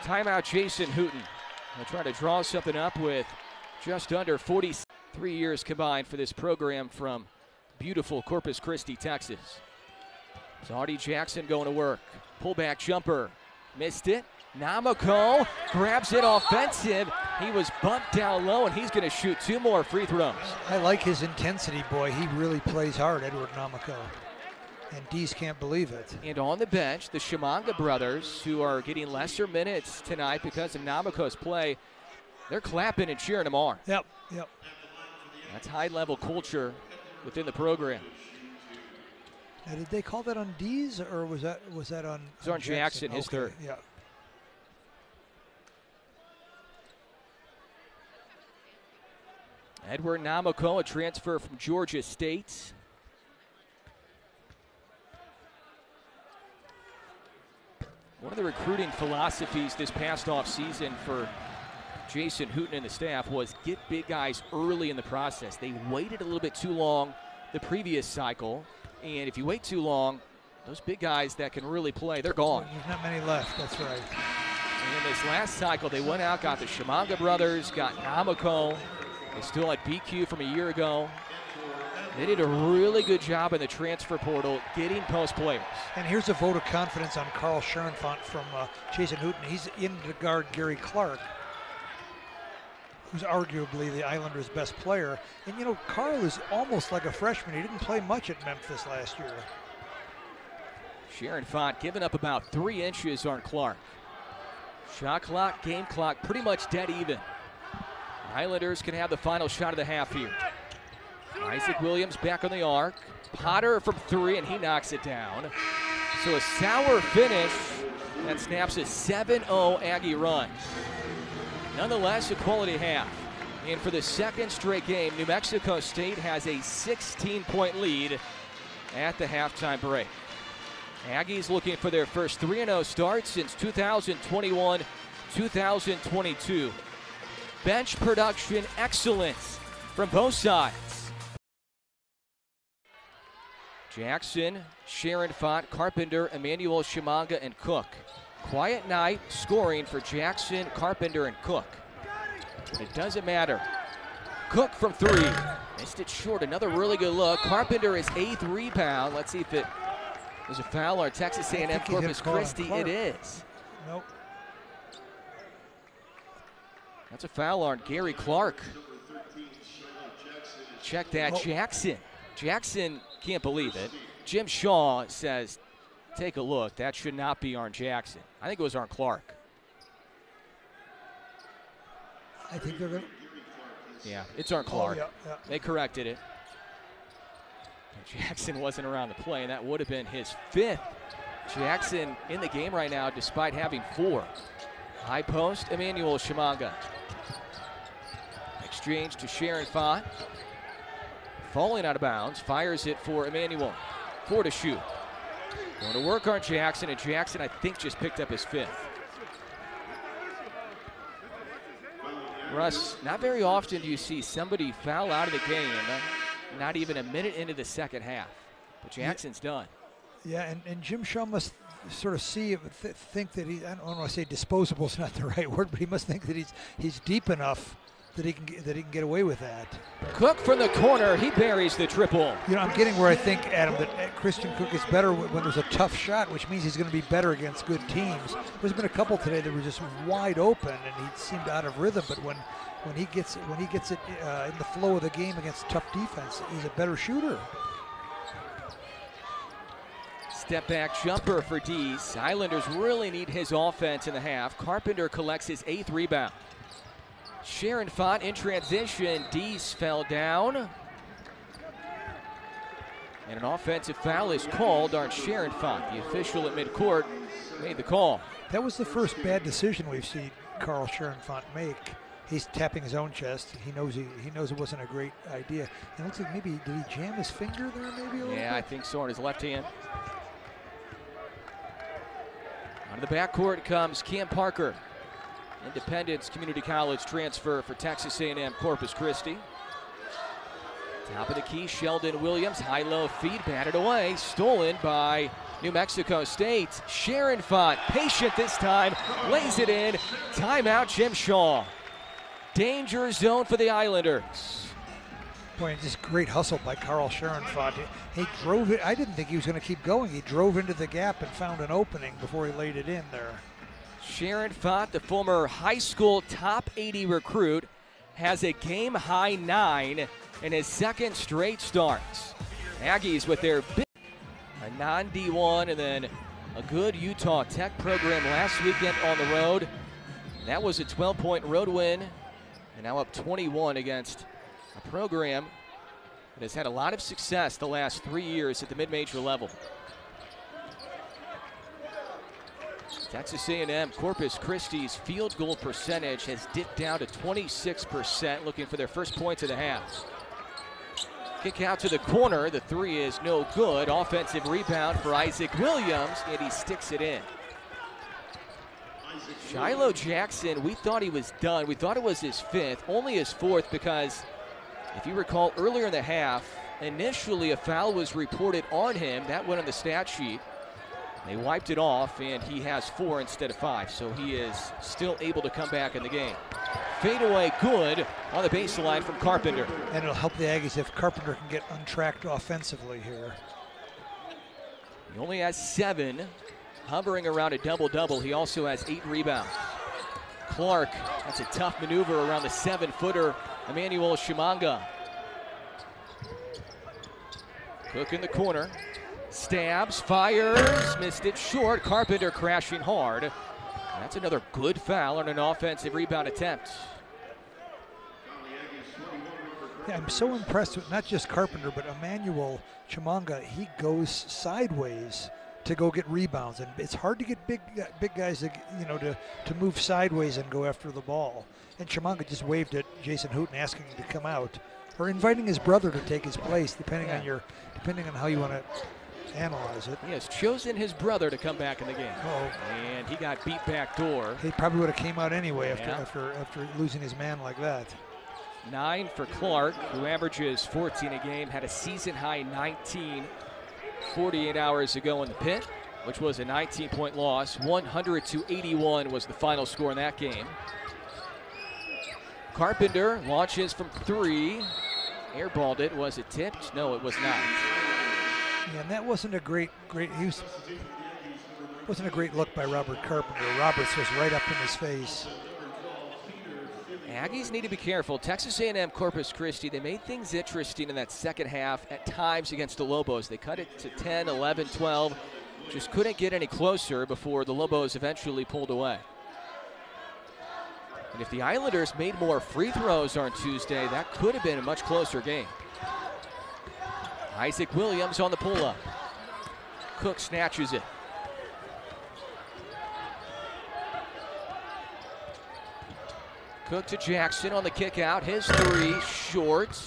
Timeout, Jason Hooten. They'll try to draw something up with just under 43 years combined for this program from beautiful Corpus Christi, Texas. Zaudy Jackson going to work. Pullback jumper. Missed it. Namako grabs it offensive. He was bumped down low, and he's going to shoot 2 more free throws. I like his intensity, boy. He really plays hard, Edward Namako. And Dees can't believe it. And on the bench, the Shimanga brothers, who are getting lesser minutes tonight because of Namako's play, they're clapping and cheering him on. Yep. That's high-level culture within the program. Now, did they call that on Dees, or was that on? It was on Jackson, his third. Yeah. Edward Namako, a transfer from Georgia State. One of the recruiting philosophies this past offseason for Jason Hooten and the staff was get big guys early in the process. They waited a little bit too long the previous cycle, and if you wait too long, those big guys that can really play, they're gone. There's not many left, that's right. And in this last cycle, they went out, got the Shimanga brothers, got Namako. They still had BQ from a year ago. They did a really good job in the transfer portal getting post players. And here's a vote of confidence on Carl Schoenfant from Jason Hooten. He's in to guard Gary Clark, who's arguably the Islanders' best player. And, you know, Carl is almost like a freshman. He didn't play much at Memphis last year. Sharon Font giving up about 3 inches on Clark. Shot clock, game clock, pretty much dead even. Islanders can have the final shot of the half here. Isaac Williams back on the arc. Potter from 3, and he knocks it down. So a sour finish that snaps a 7-0 Aggie run. Nonetheless, a quality half. And for the second straight game, New Mexico State has a 16-point lead at the halftime break. Aggies looking for their first 3-0 start since 2021-2022. Bench production excellence from both sides. Jackson, Sharon Font, Carpenter, Emmanuel Shimanga, and Cook. Quiet night scoring for Jackson, Carpenter, and Cook. But it doesn't matter. Cook from 3. Missed it short. Another really good look. Carpenter is 8th rebound. Let's see if it was a foul on Texas A&M Corpus Christi. It is. Nope. That's a foul on Gary Clark. Check that, Jackson. Jackson can't believe it. Jim Shaw says, take a look. That should not be on Jackson. I think it was on Clark. I think they're going to. Yeah, it's on Clark. Oh, yeah. They corrected it. Jackson wasn't around the play, and that would have been his 5th. Jackson in the game right now despite having 4. High post, Emmanuel Shimanga. Exchange to Sharon Font. Falling out of bounds, fires it for Emmanuel. 4 to shoot. Going to work on Jackson, and Jackson, I think, just picked up his 5th. Russ, not very often do you see somebody foul out of the game, not even a minute into the second half. But Jackson's done. Yeah, and Jim Shaw must sort of see it, think that I don't want to say disposable is not the right word, but he must think that he's deep enough that he can get away with that. Cook from the corner, he buries the triple. You know, I'm getting where I think, Adam, that Christian Cook is better when there's a tough shot, which means he's going to be better against good teams. There's been a couple today that were just wide open, and he seemed out of rhythm. But when he gets it in the flow of the game against tough defense, he's a better shooter. Step back jumper for Dees. Islanders really need his offense in the half. Carpenter collects his 8th rebound. Sharon Font in transition. Dees fell down. And an offensive foul is called on Sharon Font. The official at midcourt made the call. That was the first bad decision we've seen Carl Sharon Font make. He's tapping his own chest. He knows it wasn't a great idea. And it looks like maybe, did he jam his finger there maybe a little bit? I think so, on his left hand. Out of the backcourt comes Cam Parker. Independence Community College transfer for Texas A&M Corpus Christi. Top of the key, Sheldon Williams. High-low feed, batted away. Stolen by New Mexico State. Sharon Font, patient this time, lays it in. Timeout, Jim Shaw. Danger zone for the Islanders. Boy, just great hustle by Carl Sharon Font. He drove it. I didn't think he was going to keep going. He drove into the gap and found an opening before he laid it in there. Sharon Font, the former high school top 80 recruit, has a game-high 9 in his 2nd straight starts. Aggies with their big, a non-D1 and then a good Utah Tech program last weekend on the road. That was a 12-point road win, and now up 21 against a program that has had a lot of success the last 3 years at the mid-major level. Texas A&M Corpus Christi's field goal percentage has dipped down to 26%, looking for their first points of the half. Kick out to the corner, the 3 is no good. Offensive rebound for Isaac Williams, and he sticks it in. Shiloh Jackson, we thought he was done. We thought it was his 5th, only his 4th, because if you recall earlier in the half, initially a foul was reported on him. That went on the stat sheet. They wiped it off, and he has 4 instead of 5, so he is still able to come back in the game. Fadeaway good on the baseline from Carpenter. And it'll help the Aggies if Carpenter can get untracked offensively here. He only has 7, hovering around a double-double. He also has 8 rebounds. Clark, that's a tough maneuver around the 7-footer, Emmanuel Shimanga. Cook in the corner. Stabs, fires, missed it short. Carpenter crashing hard. That's another good foul on an offensive rebound attempt. Yeah, I'm so impressed with not just Carpenter, but Emmanuel Chimanga. He goes sideways to go get rebounds, and it's hard to get big guys to move sideways and go after the ball. And Chimanga just waved at Jason Hooten, asking him to come out, or inviting his brother to take his place, depending on how you want to analyze it. He has chosen his brother to come back in the game. And he got beat back door. He probably would have came out anyway after losing his man like that. 9 for Clark, who averages 14 a game, had a season-high 19 48 hours ago in the pit, which was a 19-point loss. 100-81 was the final score in that game. Carpenter launches from 3. Airballed it. Was it tipped? No, it was not. Yeah, and that wasn't a great wasn't a great look by Robert Carpenter. Roberts was right up in his face. Aggies need to be careful. Texas A&M Corpus Christi, they made things interesting in that second half at times against the Lobos. They cut it to 10, 11, 12. Just couldn't get any closer before the Lobos eventually pulled away. And if the Islanders made more free throws on Tuesday, that could have been a much closer game. Isaac Williams on the pull-up. Cook snatches it. Cook to Jackson on the kick out. His 3 short.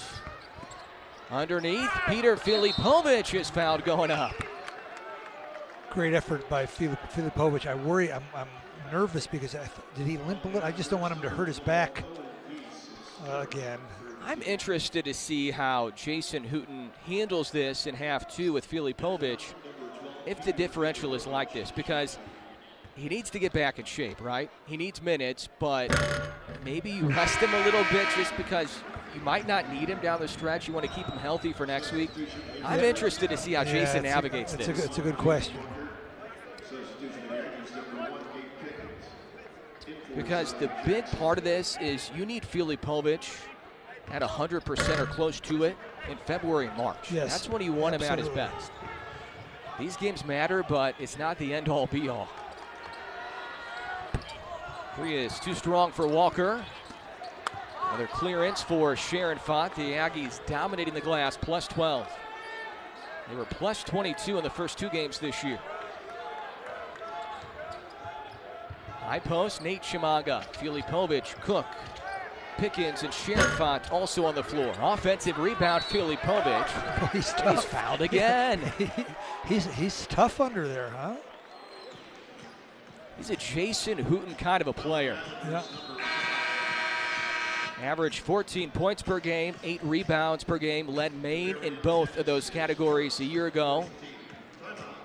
Underneath, Peter Filipovic is fouled going up. Great effort by Filipovic. I worry, I'm nervous because did he limp a little? I just don't want him to hurt his back again. I'm interested to see how Jason Hooten handles this in half 2 with Filipovic if the differential is like this, because he needs to get back in shape, right? He needs minutes, but maybe you rest him a little bit just because you might not need him down the stretch. You want to keep him healthy for next week. I'm interested to see how Jason navigates this. It's a good question. Because the big part of this is you need Filipovic at 100% or close to it in February and March. Yes, that's when you want him at his best. These games matter, but it's not the end-all, be-all. 3 is too strong for Walker. Another clearance for Sharon Font. The Aggies dominating the glass, plus 12. They were plus 22 in the first 2 games this year. High post, Nate Chimanga, Filipovic, Cook, Pickens, and Sharon Font also on the floor. Offensive rebound, Filipovic. Oh, he's tough. He's fouled again. He's tough under there, huh? He's a Jason Hooten kind of a player. Yeah. Average 14 points per game, 8 rebounds per game, led Maine in both of those categories a year ago.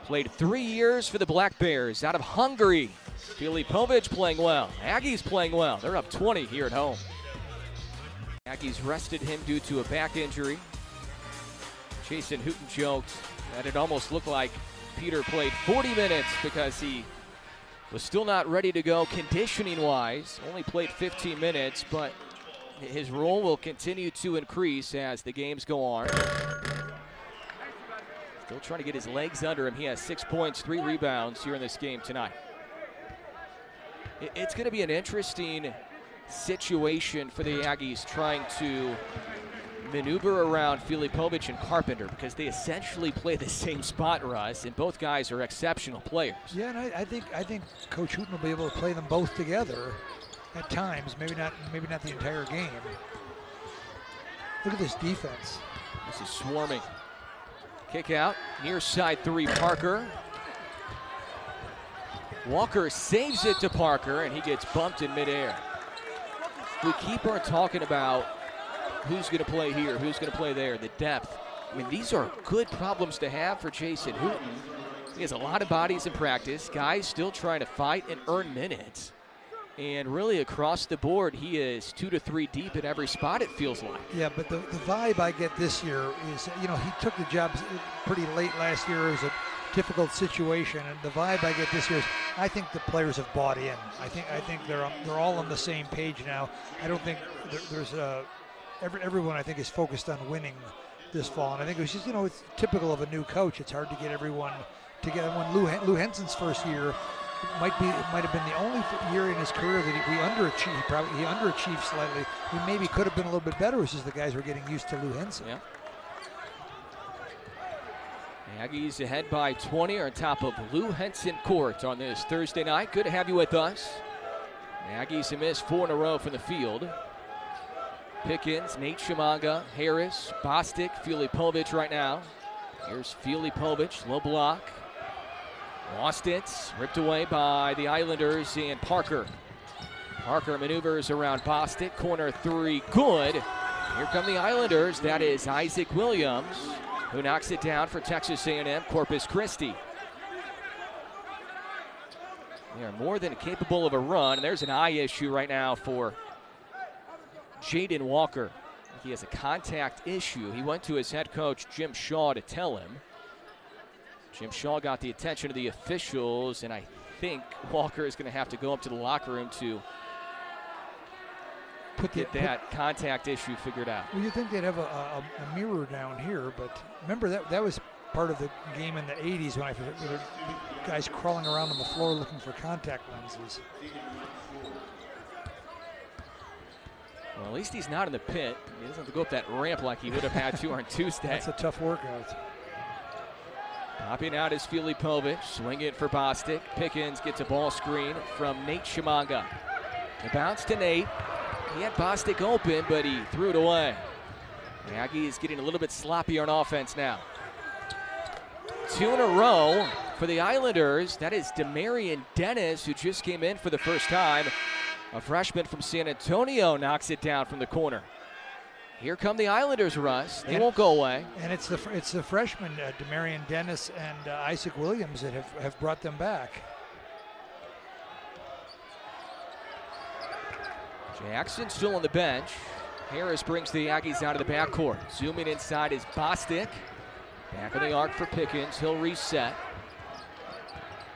Played 3 years for the Black Bears out of Hungary. Filipovic playing well. Aggies playing well. They're up 20 here at home. Aggies rested him due to a back injury. Jason Hooten joked that it almost looked like Peter played 40 minutes because he was still not ready to go conditioning-wise. Only played 15 minutes, but his role will continue to increase as the games go on. Still trying to get his legs under him. He has 6 points, 3 rebounds here in this game tonight. It's going to be an interesting situation for the Aggies trying to maneuver around Filipovic and Carpenter because they essentially play the same spot, Russ, and both guys are exceptional players. Yeah, and I think Coach Hooten will be able to play them both together at times, maybe not the entire game. Look at this defense. This is swarming. Kick out, near side 3, Parker. Walker saves it to Parker, and he gets bumped in midair. We keep on talking about who's going to play here, who's going to play there, the depth. I mean, these are good problems to have for Jason Hooten. He has a lot of bodies in practice, guys still trying to fight and earn minutes. And really across the board, he is 2 to 3 deep at every spot, it feels like. Yeah, but the vibe I get this year is, he took the job pretty late last year. It was a difficult situation, and the vibe I get this year is I think the players have bought in. I think they're all on the same page now. I don't think there's everyone I think is focused on winning this fall, and I think it was just, it's typical of a new coach. It's hard to get everyone together. When Lou Henson's first year, it might have been the only year in his career that he underachieved. He underachieved slightly. He maybe could have been a little bit better. It's just the guys were getting used to Lou Henson. Yeah. Aggies ahead by 20 on top of Lou Henson Court on this Thursday night. Good to have you with us. Aggies have missed 4 in a row from the field. Pickens, Nate Chimanga, Harris, Bostic, Filipovic right now. Here's Filipovic, low block. Lost it, ripped away by the Islanders and Parker. Parker maneuvers around Bostic, corner 3, good. Here come the Islanders, that is Isaac Williams, who knocks it down for Texas A&M, Corpus Christi. They are more than capable of a run, and there's an eye issue right now for Jaden Walker. He has a contact issue. He went to his head coach, Jim Shaw, to tell him. Jim Shaw got the attention of the officials, and I think Walker is going to have to go up to the locker room to get that contact issue figured out. Well, you'd think they'd have a mirror down here, but remember that was part of the game in the 80s when there were guys crawling around on the floor looking for contact lenses. Well, at least he's not in the pit. He doesn't have to go up that ramp like he would have had to on Tuesday. That's a tough workout. Popping out is Filipovic, swing it for Bostic. Pickens gets a ball screen from Nate Chimanga. The bounce to Nate. He had Bostic open, but he threw it away. The Aggies getting a little bit sloppy on offense now. 2 in a row for the Islanders. That is Demarion Dennis, who just came in for the first time. A freshman from San Antonio knocks it down from the corner. Here come the Islanders, Russ. They won't go away. And it's the freshmen, Demarion Dennis and Isaac Williams, that have brought them back. Jackson still on the bench. Harris brings the Aggies out of the backcourt. Zooming inside is Bostic. Back in the arc for Pickens. He'll reset.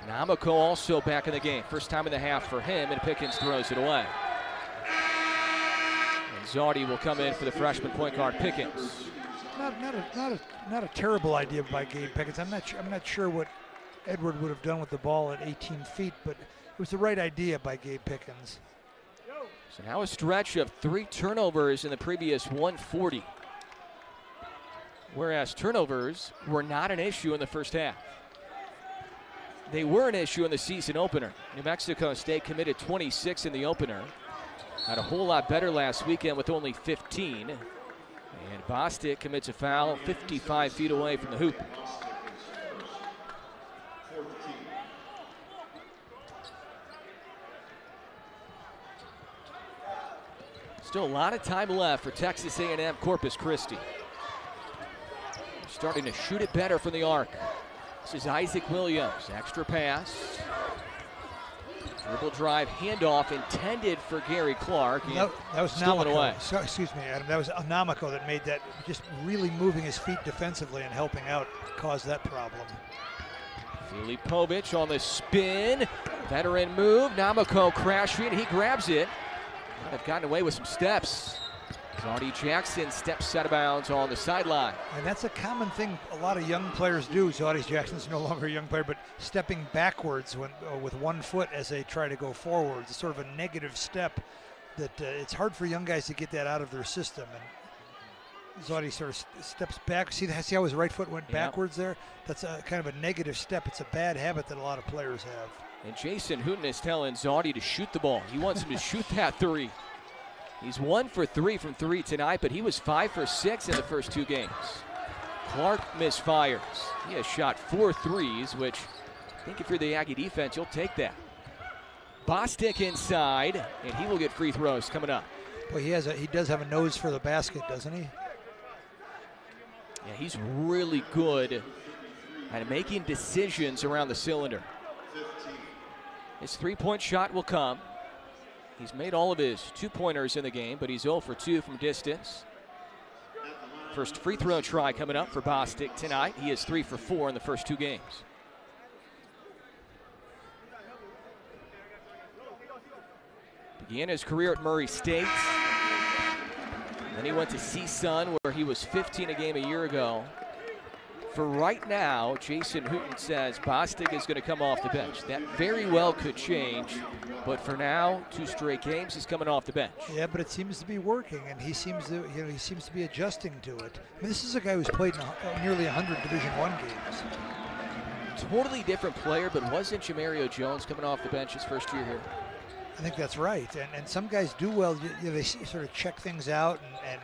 Namako also back in the game. First time in the half for him, and Pickens throws it away. And Zardi will come in for the freshman point guard, Pickens. Not a terrible idea by Gabe Pickens. I'm not sure what Edward would have done with the ball at 18 feet, but it was the right idea by Gabe Pickens. So now a stretch of 3 turnovers in the previous 140. Whereas turnovers were not an issue in the first half. They were an issue in the season opener. New Mexico State committed 26 in the opener. Had a whole lot better last weekend with only 15. And Bostic commits a foul 55 feet away from the hoop. Still a lot of time left for Texas A&M Corpus Christi. Starting to shoot it better from the arc. This is Isaac Williams, extra pass. Dribble drive, handoff intended for Gary Clark. That was stolen away. So, excuse me, Adam. That was Namako that made that, just really moving his feet defensively and helping out caused that problem. Filipovic on the spin. Veteran move. Namako crashing. He grabs it. Might have gotten away with some steps. Zardi Jackson steps out of bounds on the sideline. And that's a common thing a lot of young players do. Zardi Jackson's no longer a young player, but stepping backwards with 1 foot as they try to go forwards. It's sort of a negative step that it's hard for young guys to get that out of their system. And Zardi sort of steps back. See how his right foot went backwards there? That's a kind of a negative step. It's a bad habit that a lot of players have. And Jason Hooten is telling Zardi to shoot the ball. He wants him to shoot that 3. He's 1 for 3 from 3 tonight, but he was 5 for 6 in the first 2 games. Clark misfires. He has shot 4 threes, which I think if you're the Aggie defense, you'll take that. Bostic inside, and he will get free throws coming up. Well, he does have a nose for the basket, doesn't he? Yeah, he's really good at making decisions around the cylinder. His 3-point shot will come. He's made all of his 2-pointers in the game, but he's 0 for 2 from distance. First free throw try coming up for Bostic tonight. He is 3 for 4 in the first 2 games. Began his career at Murray State. Then he went to CSUN, where he was 15 a game a year ago. For right now, Jason Hooten says Bostic is going to come off the bench. That very well could change, but for now, 2 straight games, he's coming off the bench. Yeah, but it seems to be working, and he seems to, he seems to be adjusting to it. I mean, this is a guy who's played in nearly 100 Division I games. Totally different player, but wasn't Jamario Jones coming off the bench his first year here? I think that's right, and some guys do well. They sort of check things out and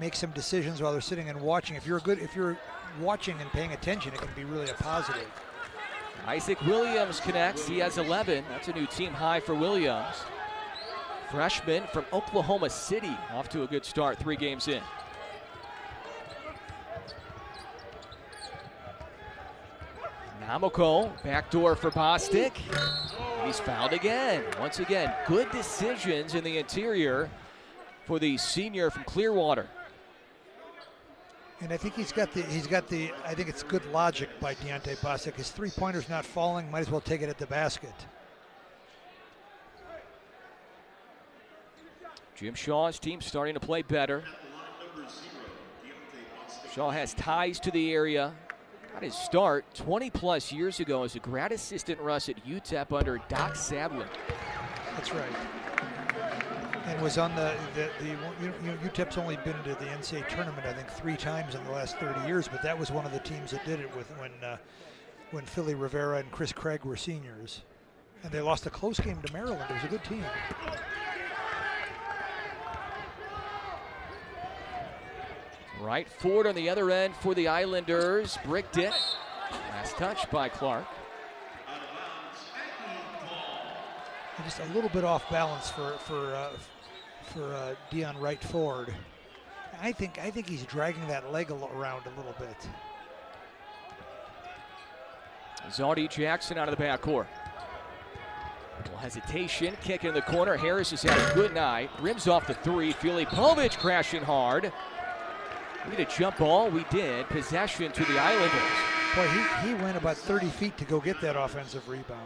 make some decisions while they're sitting and watching. If you're watching and paying attention, it can be really a positive. Isaac Williams connects. He has 11. That's a new team high for Williams. Freshman from Oklahoma City, off to a good start 3 games in. Namoko, backdoor for Bostic. He's fouled again. Once again, good decisions in the interior for the senior from Clearwater. And I think I think it's good logic by Deontay Bostic. His 3-pointer's not falling, might as well take it at the basket. Jim Shaw's team starting to play better. Shaw has ties to the area. Got his start 20-plus years ago as a grad assistant Russ at UTEP under Doc Sadler. That's right. And was on UTEP's only been to the NCAA tournament, I think, 3 times in the last 30 years, but that was one of the teams that did it with when Philly Rivera and Chris Craig were seniors. And they lost a close game to Maryland. It was a good team. Right forward on the other end for the Islanders. Bricked it. Last touch by Clark. Just a little bit off balance for Dion Wright Ford. I think he's dragging that leg around a little bit. Zardy Jackson out of the backcourt. Little hesitation, kick in the corner. Harris has had a good night. Rims off the 3. Filipovic crashing hard. We need a jump ball. We did. Possession to the Islanders. Boy, he went about 30 feet to go get that offensive rebound.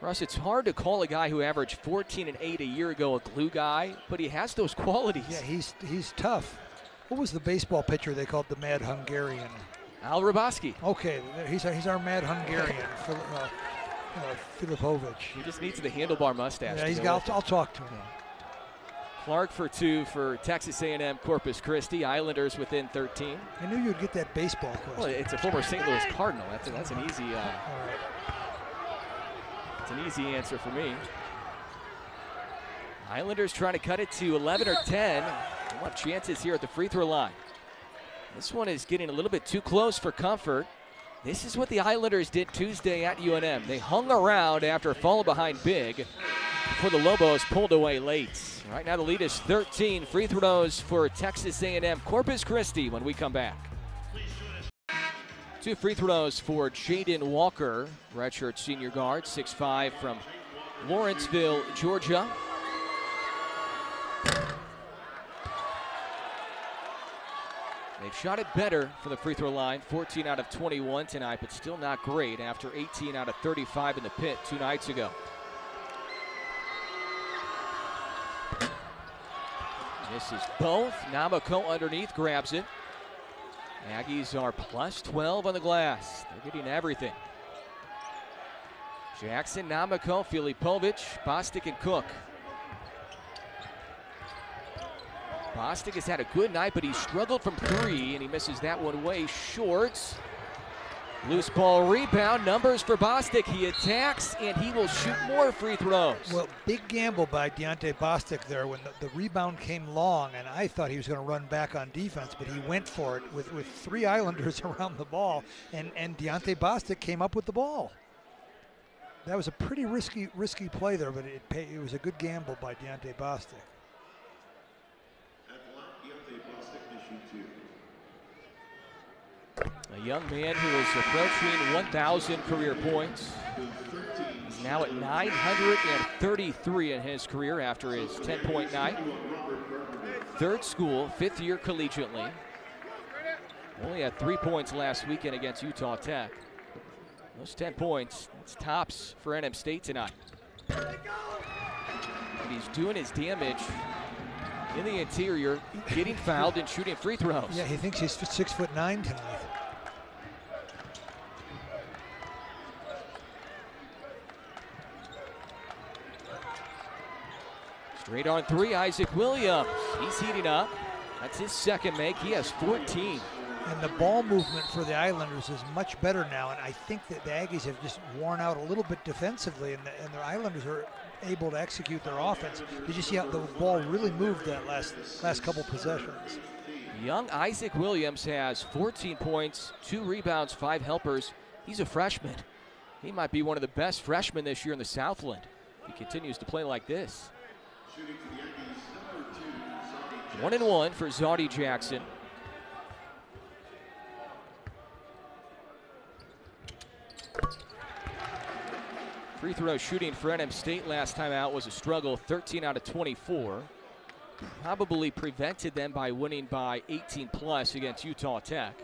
Russ, it's hard to call a guy who averaged 14 and 8 a year ago a glue guy, but he has those qualities. Yeah, he's tough. What was the baseball pitcher they called the Mad Hungarian? Al Raboski. Okay, he's our Mad Hungarian, Filipovic. He just needs the handlebar mustache. Yeah, I'll talk to him. Clark for 2 for Texas A&M Corpus Christi. Islanders within 13. I knew you'd get that baseball question. Well, it's a former St. Louis Cardinal. That's an easy. All right. It's an easy answer for me. Islanders trying to cut it to 11 or 10. They want chances here at the free throw line. This one is getting a little bit too close for comfort. This is what the Islanders did Tuesday at UNM. They hung around after falling behind big before the Lobos pulled away late. Right now the lead is 13. Free throws for Texas A&M Corpus Christi when we come back. 2 free throws for Jaden Walker, redshirt senior guard, 6'5" from Lawrenceville, Georgia. They've shot it better from the free throw line, 14 out of 21 tonight, but still not great after 18 out of 35 in the pit 2 nights ago. Misses both. Namako underneath grabs it. Aggies are plus 12 on the glass. They're getting everything. Jackson, Namako, Filipovic, Bostic, and Cook. Bostic has had a good night, but he struggled from 3, and he misses that one way short. Loose ball rebound, numbers for Bostic. He attacks, and he will shoot more free throws. Well, big gamble by Deontay Bostic there when the rebound came long, and I thought he was going to run back on defense, but he went for it with 3 Islanders around the ball, and Deontay Bostic came up with the ball. That was a pretty risky play there, but it was a good gamble by Deontay Bostic. A young man who is approaching 1,000 career points. He's now at 933 in his career after his 10-point night. 3rd school, 5th year collegiately. Only had 3 points last weekend against Utah Tech. Those 10 points, it's tops for NM State tonight. And he's doing his damage in the interior, getting fouled and shooting free throws. Yeah, he thinks he's 6'9" tonight. Straight on three, Isaac Williams. He's heating up. That's his second make. He has 14. And the ball movement for the Islanders is much better now, and I think that the Aggies have just worn out a little bit defensively, and the Islanders are able to execute their offense. Did you see how the ball really moved that last couple possessions? Young Isaac Williams has 14 points, 2 rebounds, 5 helpers. He's a freshman. He might be one of the best freshmen this year in the Southland. He continues to play like this. 1-1 for Zoddy Jackson. Free throw shooting for NM State last time out was a struggle, 13 out of 24. Probably prevented them by winning by 18 plus against Utah Tech.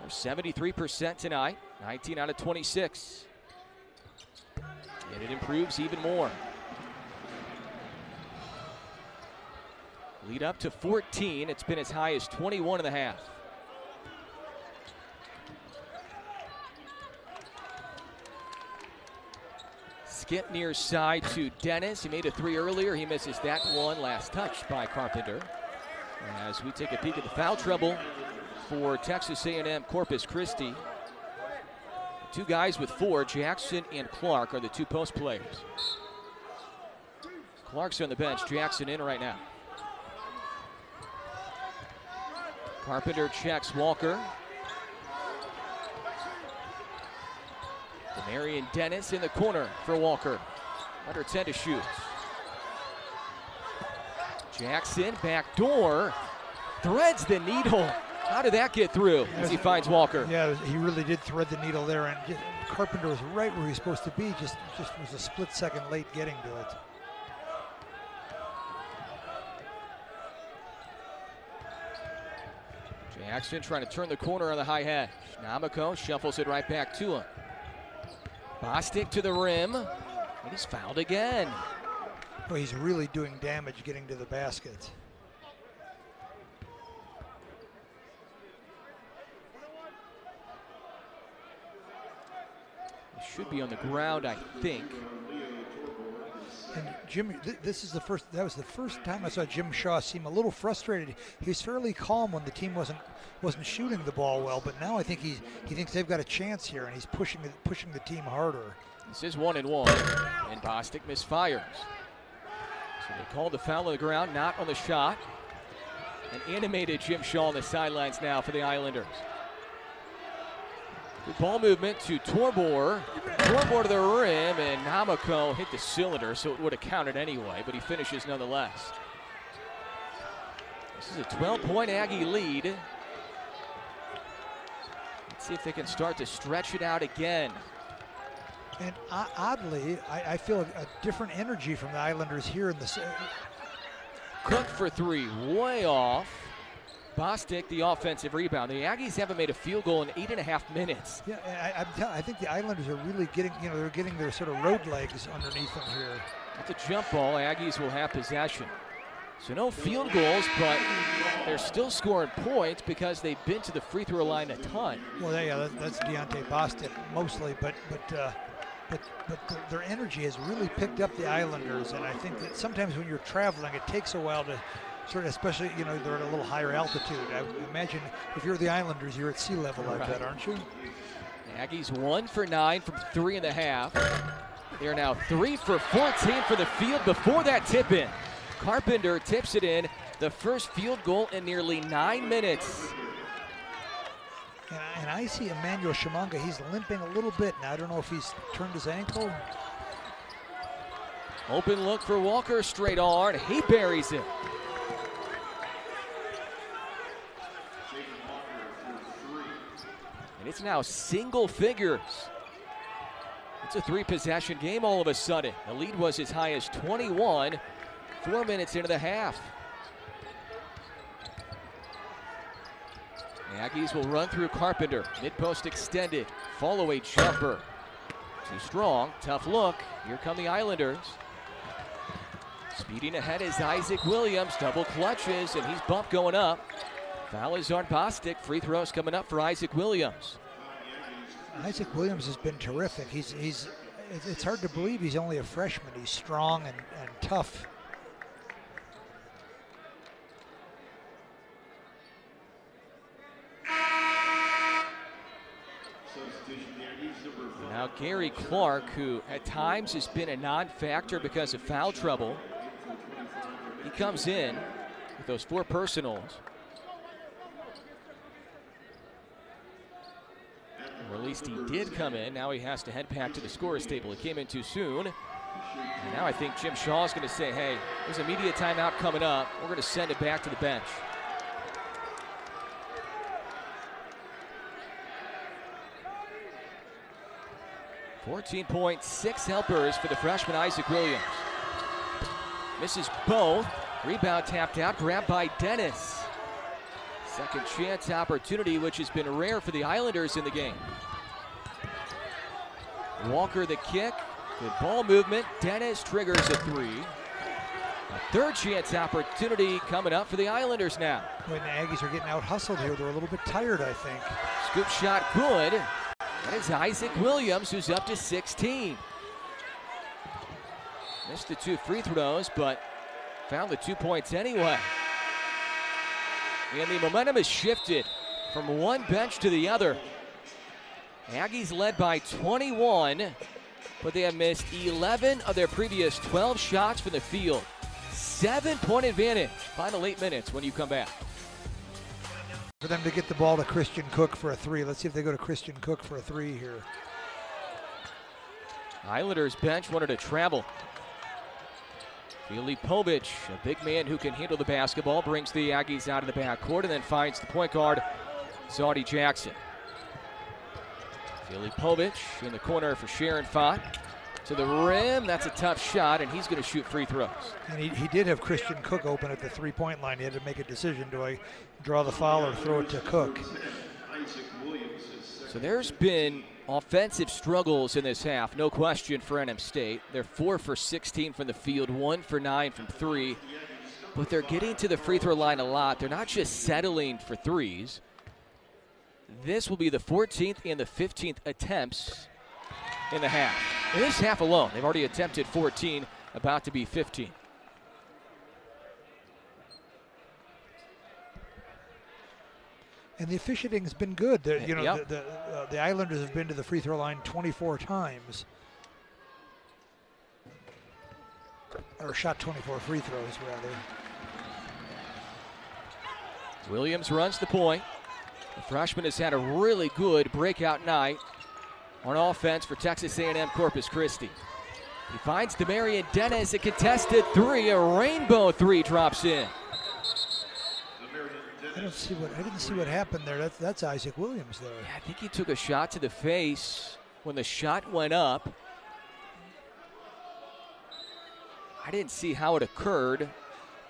They're 73% tonight, 19 out of 26. And it improves even more. Lead up to 14. It's been as high as 21 and a half. Skip near side to Dennis. He made a three earlier. He misses that one. Last touch by Carpenter. As we take a peek at the foul trouble for Texas A&M Corpus Christi. Two guys with 4, Jackson and Clark, are the 2 post players. Clark's on the bench. Jackson in right now. Carpenter checks Walker. Demarion Dennis in the corner for Walker. Under 10 to shoot. Jackson, back door, threads the needle. How did that get through as he finds Walker? Yeah, he really did thread the needle there, and Carpenter was right where he was supposed to be, just was a split second late getting to it. Jackson trying to turn the corner on the high hedge. Namako shuffles it right back to him. Bostic to the rim, and he's fouled again. Well, he's really doing damage getting to the basket. He should be on the ground, I think. And Jimmy, that was the first time I saw Jim Shaw seem a little frustrated. He was fairly calm when the team wasn't shooting the ball well, but now I think he thinks they've got a chance here, and he's pushing the team harder. This is 1-1, and Bostic misfires. So they called the foul on the ground, not on the shot. An animated Jim Shaw on the sidelines now for the Islanders. Good ball movement to Torbor. Torbor to the rim, and Namako hit the cylinder, so it would have counted anyway, but he finishes nonetheless. This is a 12-point Aggie lead. Let's see if they can start to stretch it out again. And oddly, I feel a different energy from the Islanders here in the. Cook for 3, way off. Bostic, the offensive rebound. The Aggies haven't made a field goal in 8.5 minutes. Yeah, I think the Islanders are really getting, they're getting their sort of road legs underneath them here. It's a jump ball. Aggies will have possession. So no field goals, but they're still scoring points because they've been to the free throw line a ton. Well, yeah, that's Deontay Bostic mostly, but their energy has really picked up the Islanders, and I think that sometimes when you're traveling, it takes a while to sort of, especially, they're at a little higher altitude. I imagine if you're the Islanders, you're at sea level like that, aren't you? The Aggies 1 for 9 from 3.5. They're now 3 for 14 for the field before that tip in. Carpenter tips it in, the first field goal in nearly 9 minutes. And I see Emmanuel Shimanga, he's limping a little bit now. I don't know if he's turned his ankle. Open look for Walker, straight on, he buries it. And it's now single figures. It's a 3-possession game all of a sudden. The lead was as high as 21, 4 minutes into the half. The Aggies will run through Carpenter. Mid-post extended. Fall-away jumper. Too strong. Tough look. Here come the Islanders. Speeding ahead is Isaac Williams. Double clutches, and he's bumped going up. Foul is on Bostic. Free throws coming up for Isaac Williams. Isaac Williams has been terrific. It's hard to believe he's only a freshman. He's strong and tough. Now Gary Clark, who at times has been a non-factor because of foul trouble, he comes in with those 4 personals. Or at least he did come in. Now he has to head back to the scorer's table. He came in too soon. And now I think Jim Shaw is going to say, hey, there's a media timeout coming up. We're going to send it back to the bench. .6 helpers for the freshman Isaac Williams. Misses both. Rebound tapped out, grabbed by Dennis. Second chance opportunity, which has been rare for the Islanders in the game. Walker the kick. Good ball movement. Dennis triggers a 3. A third chance opportunity coming up for the Islanders now. When the Aggies are getting out hustled here, they're a little bit tired, I think. Scoop shot good. That is Isaac Williams, who's up to 16. Missed the 2 free throws, but found the 2 points anyway. And the momentum has shifted from one bench to the other. Aggies led by 21, but they have missed 11 of their previous 12 shots from the field. 7-point advantage. Final 8 minutes when you come back. For them to get the ball to Christian Cook for a 3. Let's see if they go to Christian Cook for a 3 here. Islanders bench wanted to travel. Filipovic, a big man who can handle the basketball, brings the Aggies out of the backcourt and then finds the point guard, Zaudy Jackson. Filipovic in the corner for Sharon Fott. To the rim, that's a tough shot, and he's going to shoot free throws. And he did have Christian Cook open at the 3-point line. He had to make a decision. Do I draw the foul or throw it to Cook? So there's been offensive struggles in this half, no question, for NM State. They're 4 for 16 from the field, 1 for 9 from 3. But they're getting to the free throw line a lot. They're not just settling for threes. This will be the 14th and the 15th attempts in the half. In this half alone, they've already attempted 14, about to be 15. And the officiating's been good. The Islanders have been to the free throw line 24 times. Or shot 24 free throws, rather. Williams runs the point. The freshman has had a really good breakout night on offense for Texas A&M Corpus Christi. He finds Demarion Dennis, a contested 3, a rainbow 3 drops in. I didn't see what happened there. That's Isaac Williams there. Yeah, I think he took a shot to the face when the shot went up. I didn't see how it occurred.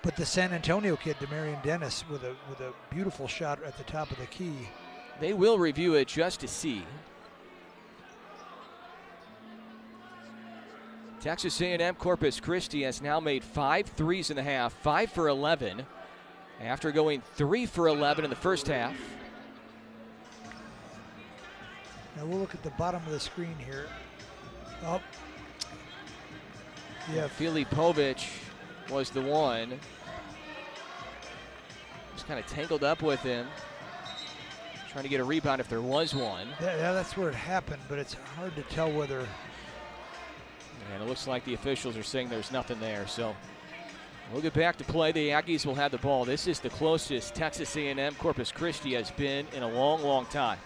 But the San Antonio kid, Demarion Dennis, with a beautiful shot at the top of the key. They will review it just to see. Texas A&M Corpus Christi has now made 5 threes in the half, 5 for 11, after going 3 for 11 in the first half. Now we'll look at the bottom of the screen here. Oh, yeah. Filipovic was the one. Just kind of tangled up with him, trying to get a rebound if there was one. Yeah, that's where it happened, but it's hard to tell whether. And it looks like the officials are saying there's nothing there. So we'll get back to play. The Aggies will have the ball. This is the closest Texas A&M Corpus Christi has been in a long, long time.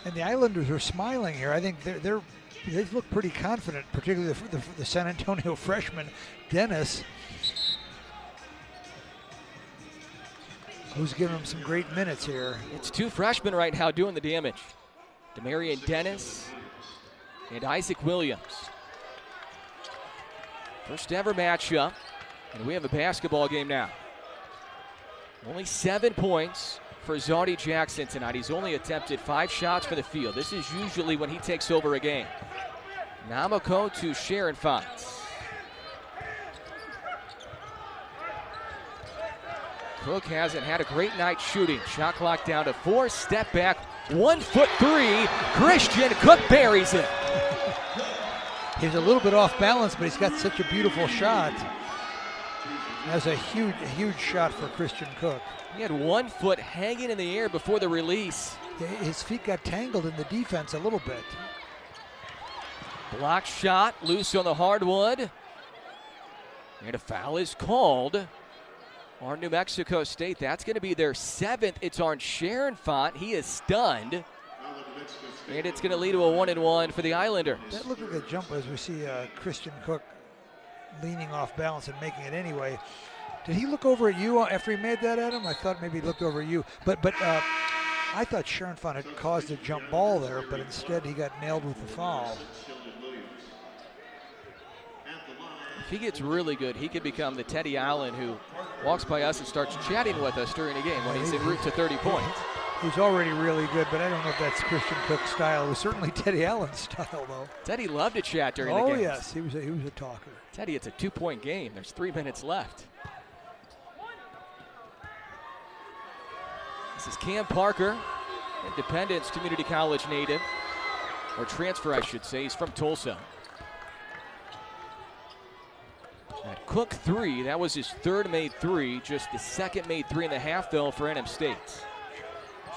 And the Islanders are smiling here. I think they look pretty confident, particularly the San Antonio freshman, Dennis, who's giving them some great minutes here. It's 2 freshmen right now doing the damage. Demarion Dennis and Isaac Williams. First ever matchup, and we have a basketball game now. Only 7 points for Zodi Jackson tonight. He's only attempted 5 shots for the field. This is usually when he takes over a game. Namoko to Sharon Fonts. Cook hasn't had a great night shooting. Shot clock down to 4. Step back. 1 foot 3. Christian Cook buries it. He's a little bit off balance, but he's got such a beautiful shot. That's a huge shot for Christian Cook. He had 1 foot hanging in the air before the release. His feet got tangled in the defense a little bit. Block shot, loose on the hardwood. And a foul is called on New Mexico State. That's going to be their 7th. It's on Sharon Font. He is stunned. And it's going to lead to a 1-and-1 for the Islanders. That looked like a jump as we see Christian Cook leaning off balance and making it anyway. Did he look over at you after he made that, Adam? I thought maybe he looked over at you. But I thought Sharon Font had caused a jump ball there, but instead he got nailed with the foul. If he gets really good, he could become the Teddy Allen who walks by us and starts chatting with us during a game when he's en route to 30 points. He's already really good, but I don't know if that's Christian Cook's style. It was certainly Teddy Allen's style, though. Teddy loved to chat during the game. Oh, yes, he was a talker. Teddy, it's a 2-point game. There's 3 minutes left. This is Cam Parker, Independence Community College native, or transfer, I should say. He's from Tulsa. That Cook 3, that was his 3rd made 3, just the 2nd made 3 in the half, though, for NM State.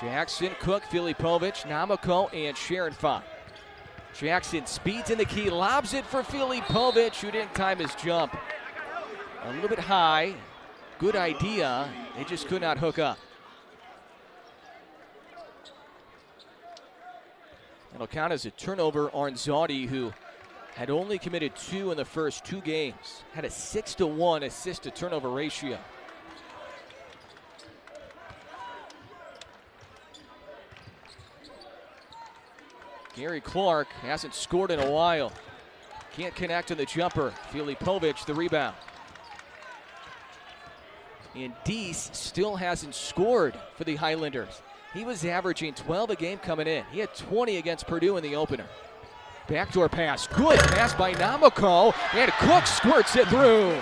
Jackson, Cook, Filipovic, Namoko, and Sharon Font. Jackson speeds in the key, lobs it for Filipovic, who didn't time his jump. A little bit high. Good idea. They just could not hook up. It'll count as a turnover on Zodi, who had only committed 2 in the first 2 games. Had a 6-to-1 assist-to-turnover ratio. Gary Clark hasn't scored in a while. Can't connect on the jumper. Filipovic the rebound. And Deese still hasn't scored for the Highlanders. He was averaging 12 a game coming in. He had 20 against Purdue in the opener. Backdoor pass. Good pass by Namoko. And Cook squirts it through.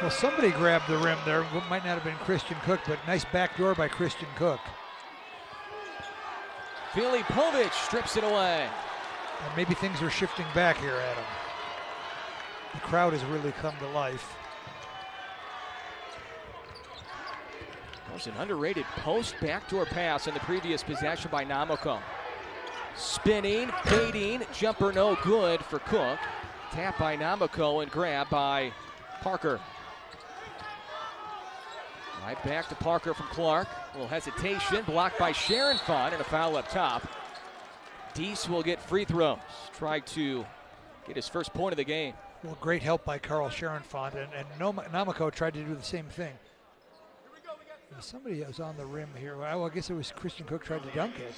Well, somebody grabbed the rim there. It might not have been Christian Cook, but nice backdoor by Christian Cook. Filipovic strips it away. And maybe things are shifting back here, Adam. The crowd has really come to life. That was an underrated post backdoor pass in the previous possession by Namoko. Spinning, fading, jumper no good for Cook. Tap by Namoko and grab by Parker. Right back to Parker from Clark. A little hesitation, blocked by Sharon Font, and a foul up top. Deese will get free throws. Try to get his first point of the game. Well, great help by Carl Sharon Font, and Namoko tried to do the same thing. Somebody was on the rim here. Well, I guess it was Christian Cook tried to dunk it.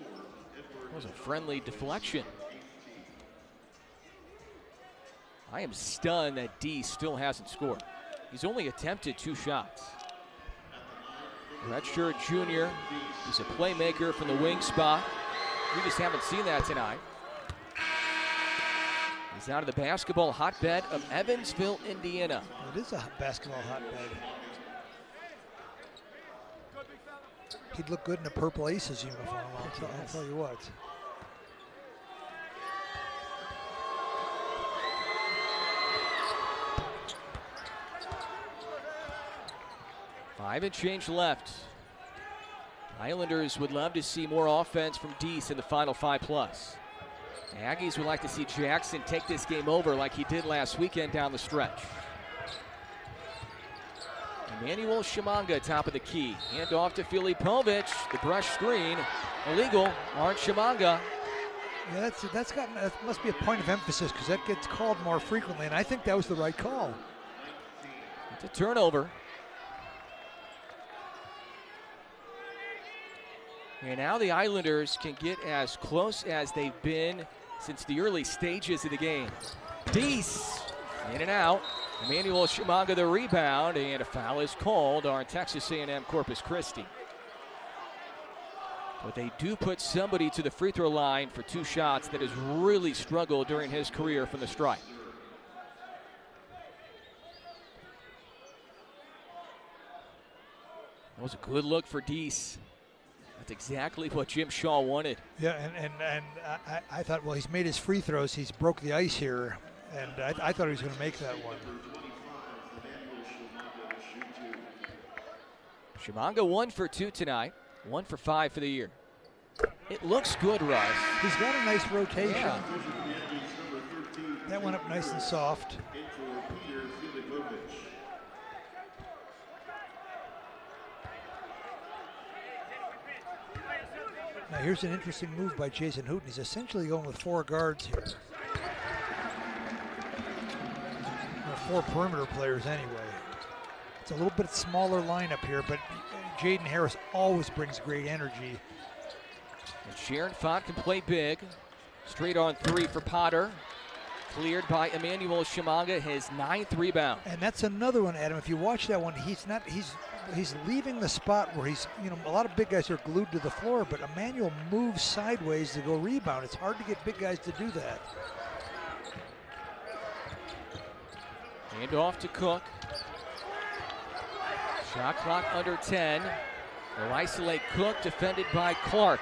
That was a friendly deflection. I am stunned that Deese still hasn't scored. He's only attempted 2 shots. Redshirt junior. He's a playmaker from the wing spot. We just haven't seen that tonight. He's out of the basketball hotbed of Evansville, Indiana. It is a basketball hotbed. He'd look good in a Purple Aces uniform, I'll tell you what. Five and change left. Islanders would love to see more offense from Deese in the final 5+. Aggies would like to see Jackson take this game over like he did last weekend down the stretch. Emmanuel Shimanga, top of the key. Hand off to Filipovic. The brush screen. Illegal on Shimanga. Yeah, that must be a point of emphasis because that gets called more frequently, and I think that was the right call. It's a turnover. And now the Islanders can get as close as they've been since the early stages of the game. Deese in and out. Emmanuel Chimanga the rebound, and a foul is called on Texas A&M Corpus Christi. But they do put somebody to the free throw line for 2 shots that has really struggled during his career from the stripe. That was a good look for Deese. That's exactly what Jim Shaw wanted. Yeah, and I thought, well, he's made his free throws. He's broke the ice here, and I thought he was going to make that one. Chimanga 1 for 2 tonight, 1 for 5 for the year. It looks good, Russ. He's got a nice rotation. Yeah. That went up nice and soft. Now here's an interesting move by Jason Hooten. He's essentially going with 4 guards here. Or 4 perimeter players anyway. It's a little bit smaller lineup here, but Jaden Harris always brings great energy. And Sharon Font can play big. Straight on 3 for Potter. Cleared by Emmanuel Chimanga, his 9th rebound. And that's another one, Adam. If you watch that one, he's leaving the spot where he's, a lot of big guys are glued to the floor, but Emmanuel moves sideways to go rebound. It's hard to get big guys to do that. Hand off to Cook. Shot clock under 10. They'll isolate Cook, defended by Clark.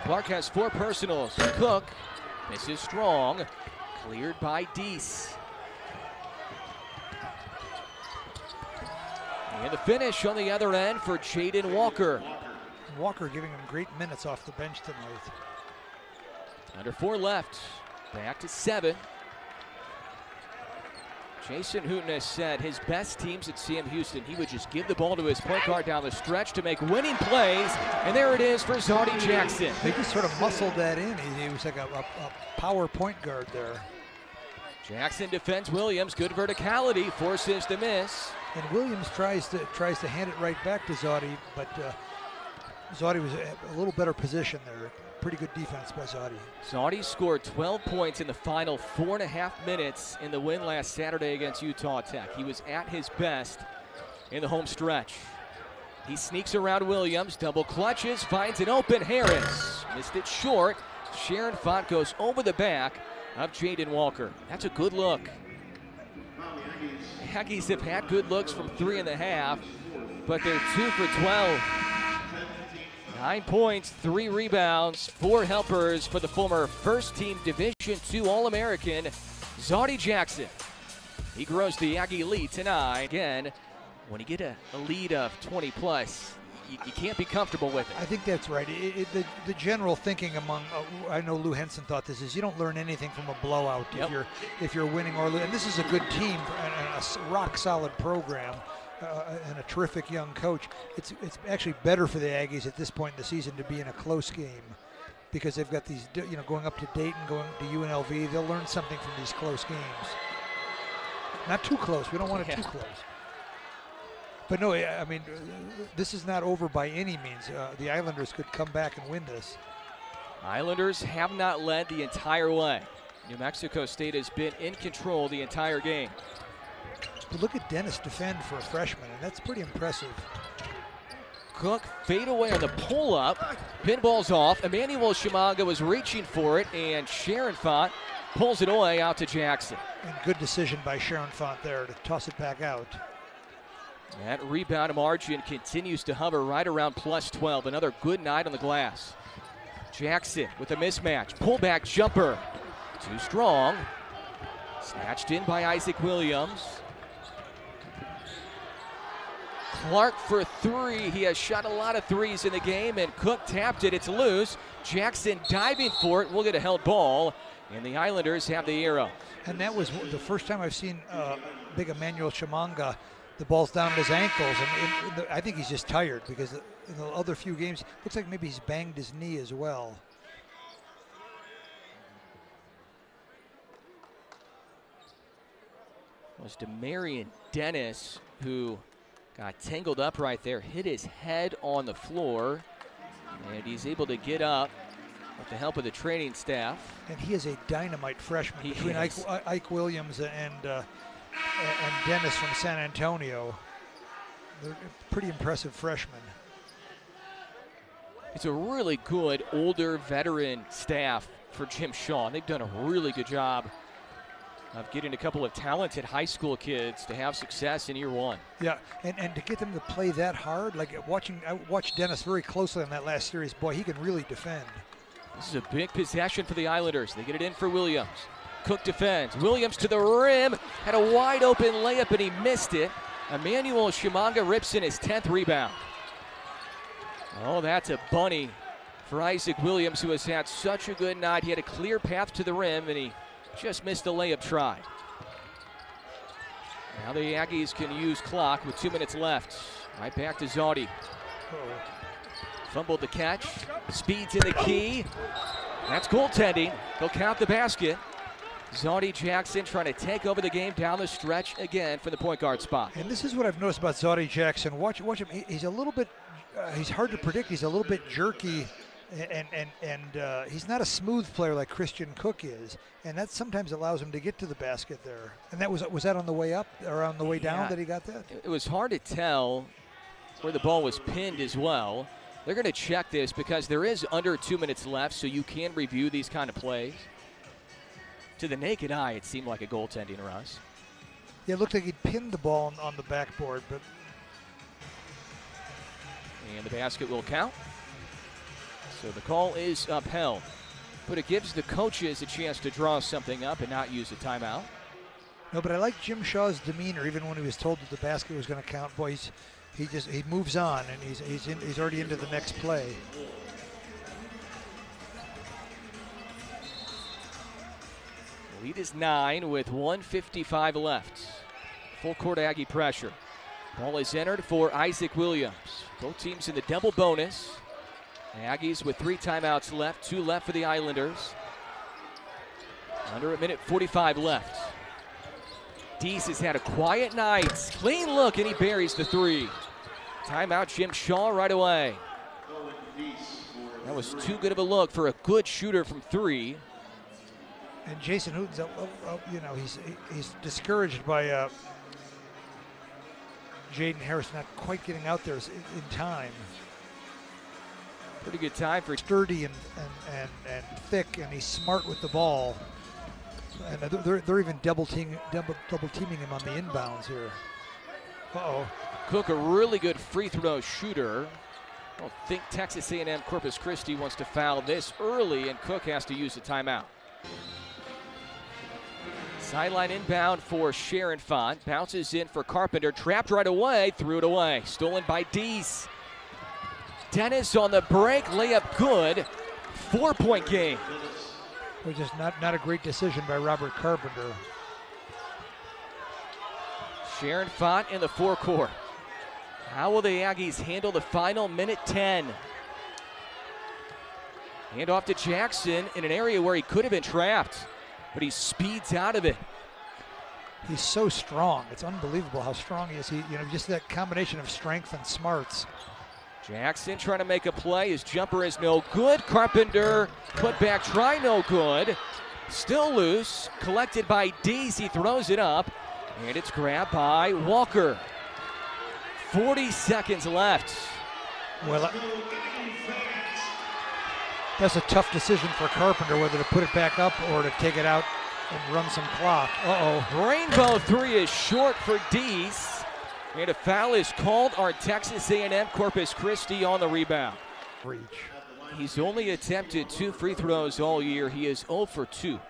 Clark has 4 personals. Cook misses strong. Cleared by Deese. And the finish on the other end for Jaden Walker. Walker giving him great minutes off the bench tonight. Under 4 left. Back to 7. Jason Hooten has said his best teams at Sam Houston, he would just give the ball to his point guard down the stretch to make winning plays. And there it is for Zodie Jackson. They just sort of muscled that in. He was like a power point guard there. Jackson defends Williams. Good verticality, forces the miss. And Williams tries to hand it right back to Zodie, but Zodie was a little better position there. Pretty good defense by Zodie. Zodie scored 12 points in the final 4.5 minutes in the win last Saturday against Utah Tech. He was at his best in the home stretch. He sneaks around Williams, double clutches, finds an open Harris. Missed it short. Sharon Font goes over the back of Jaden Walker. That's a good look. The Aggies have had good looks from 3.5, but they're 2 for 12. 9 points, 3 rebounds, 4 helpers for the former first-team Division II All-American, Zodie Jackson. He grows the Aggie lead tonight. Again, when you get a lead of 20-plus, you can't be comfortable with it. I think that's right. The general thinking among, I know Lou Henson thought this, is you don't learn anything from a blowout. Yep. if you're winning or losing. And this is a good team and a rock-solid program. And a terrific young coach. It's actually better for the Aggies at this point in the season to be in a close game, because they've got these, going up to Dayton, going to UNLV. They'll learn something from these close games. Not too close. We don't want it too close. But no, I mean, this is not over by any means. The Islanders could come back and win this. Islanders have not led the entire way. New Mexico State has been in control the entire game. But look at Dennis defend for a freshman, and that's pretty impressive. Cook fade away on the pull-up. Pinball's off. Emmanuel Chimanga was reaching for it, and Sharon Font pulls it away out to Jackson. And good decision by Sharon Font there to toss it back out. That rebound margin continues to hover right around plus 12. Another good night on the glass. Jackson with a mismatch. Pullback jumper. Too strong. Snatched in by Isaac Williams. Clark for 3. He has shot a lot of threes in the game, and Cook tapped it. It's loose. Jackson diving for it. We'll get a held ball, and the Islanders have the arrow. And that was the first time I've seen big Emmanuel Chimanga. The ball's down at his ankles, and I think he's just tired, because in the other few games, looks like maybe he's banged his knee as well. It was Demarion Dennis who got tangled up right there, hit his head on the floor, and he's able to get up with the help of the training staff. And he is a dynamite freshman. Between Ike Williams and and Dennis from San Antonio. They're pretty impressive freshmen. It's a really good older veteran staff for Jim Shaw. They've done a really good job of getting a couple of talented high school kids to have success in year one. Yeah, and to get them to play that hard, like I watched Dennis very closely on that last series. Boy, he can really defend. This is a big possession for the Islanders. They get it in for Williams. Cook defends. Williams to the rim. Had a wide open layup and he missed it. Emmanuel Shimanga rips in his 10th rebound. Oh, that's a bunny for Isaac Williams, who has had such a good night. He had a clear path to the rim and he just missed a layup try. Now the Aggies can use clock with 2 minutes left. Right back to Zaudy. Fumbled the catch. Speed's in the key. That's goaltending. They'll count the basket. Zaudy Jackson trying to take over the game down the stretch again for the point guard spot. And this is what I've noticed about Zaudy Jackson. Watch him. He's a little bit, he's hard to predict. He's a little bit jerky, and he's not a smooth player like Christian Cook is. And that sometimes allows him to get to the basket there. And that was that on the way up or on the way down that he got that? It was hard to tell where the ball was pinned as well. They're going to check this because there is under 2 minutes left, so you can review these kind of plays. To the naked eye, it seemed like a goaltending, Russ. Yeah, it looked like he pinned the ball on the backboard, but. And the basket will count. So the call is upheld. But it gives the coaches a chance to draw something up and not use a timeout. No, but I like Jim Shaw's demeanor, even when he was told that the basket was going to count. Boy, he moves on, and he's already into the next play. Lead is 9 with 1:55 left. Full court Aggie pressure. Ball is entered for Isaac Williams. Both teams in the double bonus. Aggies with 3 timeouts left, 2 left for the Islanders. Under a minute 45 left. Deese has had a quiet night. Clean look, and he buries the 3. Timeout Jim Shaw right away. That was too good of a look for a good shooter from 3. And Jason Hooten's, he's discouraged by Jaden Harris not quite getting out there in time. Pretty good time for sturdy and thick, and he's smart with the ball. And they're even double teaming him on the inbounds here. Uh-oh. Cook, a really good free throw shooter. I don't think Texas A&M Corpus Christi wants to foul this early, and Cook has to use a timeout. Sideline inbound for Sharon Font. Bounces in for Carpenter. Trapped right away. Threw it away. Stolen by Deese. Dennis on the break. Layup good. 4-point game. It was just not a great decision by Robert Carpenter. Sharon Font in the forecourt. How will the Aggies handle the final minute 10? Hand off to Jackson in an area where he could have been trapped, but he speeds out of it. He's so strong. It's unbelievable how strong he is. Just that combination of strength and smarts. Jackson trying to make a play. His jumper is no good. Carpenter put back, try no good. Still loose. Collected by Deese. He throws it up, and it's grabbed by Walker. 40 seconds left. Well, that's a tough decision for Carpenter, whether to put it back up or to take it out and run some clock. Uh-oh. Rainbow 3 is short for Deese. And a foul is called on Texas A&M Corpus Christi on the rebound. Reach. He's only attempted 2 free throws all year. He is 0 for 2.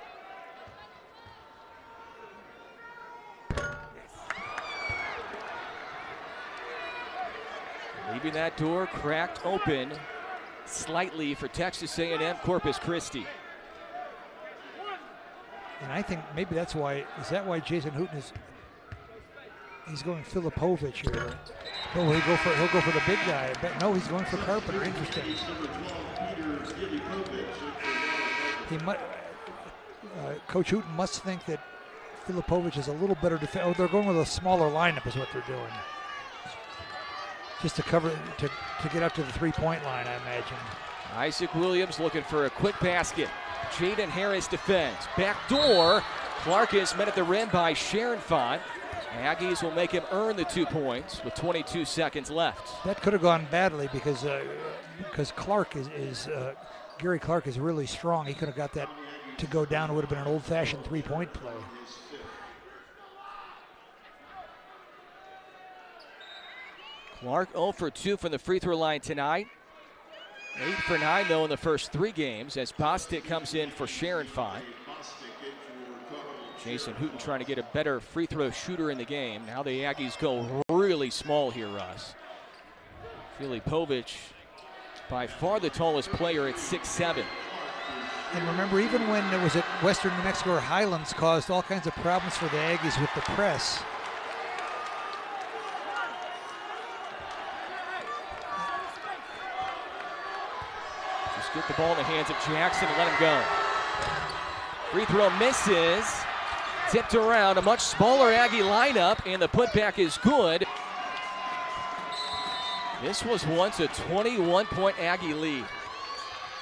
Leaving that door cracked open slightly for Texas A&M Corpus Christi. And I think maybe that's why, is that why Jason Hooten he's going Filipovic here. Oh, he'll go for the big guy. But no, he's going for Carpenter. Interesting. He might, Coach Hooten must think that Filipovic is a little better defense. Oh, they're going with a smaller lineup is what they're doing. Just to cover, to get up to the three-point line, I imagine. Isaac Williams looking for a quick basket. Jaden Harris defends. Back door, Clark is met at the rim by Sharon Font. Aggies will make him earn the 2 points with 22 seconds left. That could have gone badly because Clark Gary Clark is really strong. He could have got that to go down. It would have been an old-fashioned three-point play. Clark 0 for 2 from the free throw line tonight. 8 for 9 though in the first 3 games as Bostic comes in for Sharon Font. Jason Hooten trying to get a better free throw shooter in the game. Now the Aggies go really small here, Russ. Filipovic, by far the tallest player at 6'7". And remember, even when it was at Western New Mexico, Highlands caused all kinds of problems for the Aggies with the press. Just get the ball in the hands of Jackson and let him go. Free throw misses. Tipped around, a much smaller Aggie lineup, and the putback is good. This was once a 21-point Aggie lead.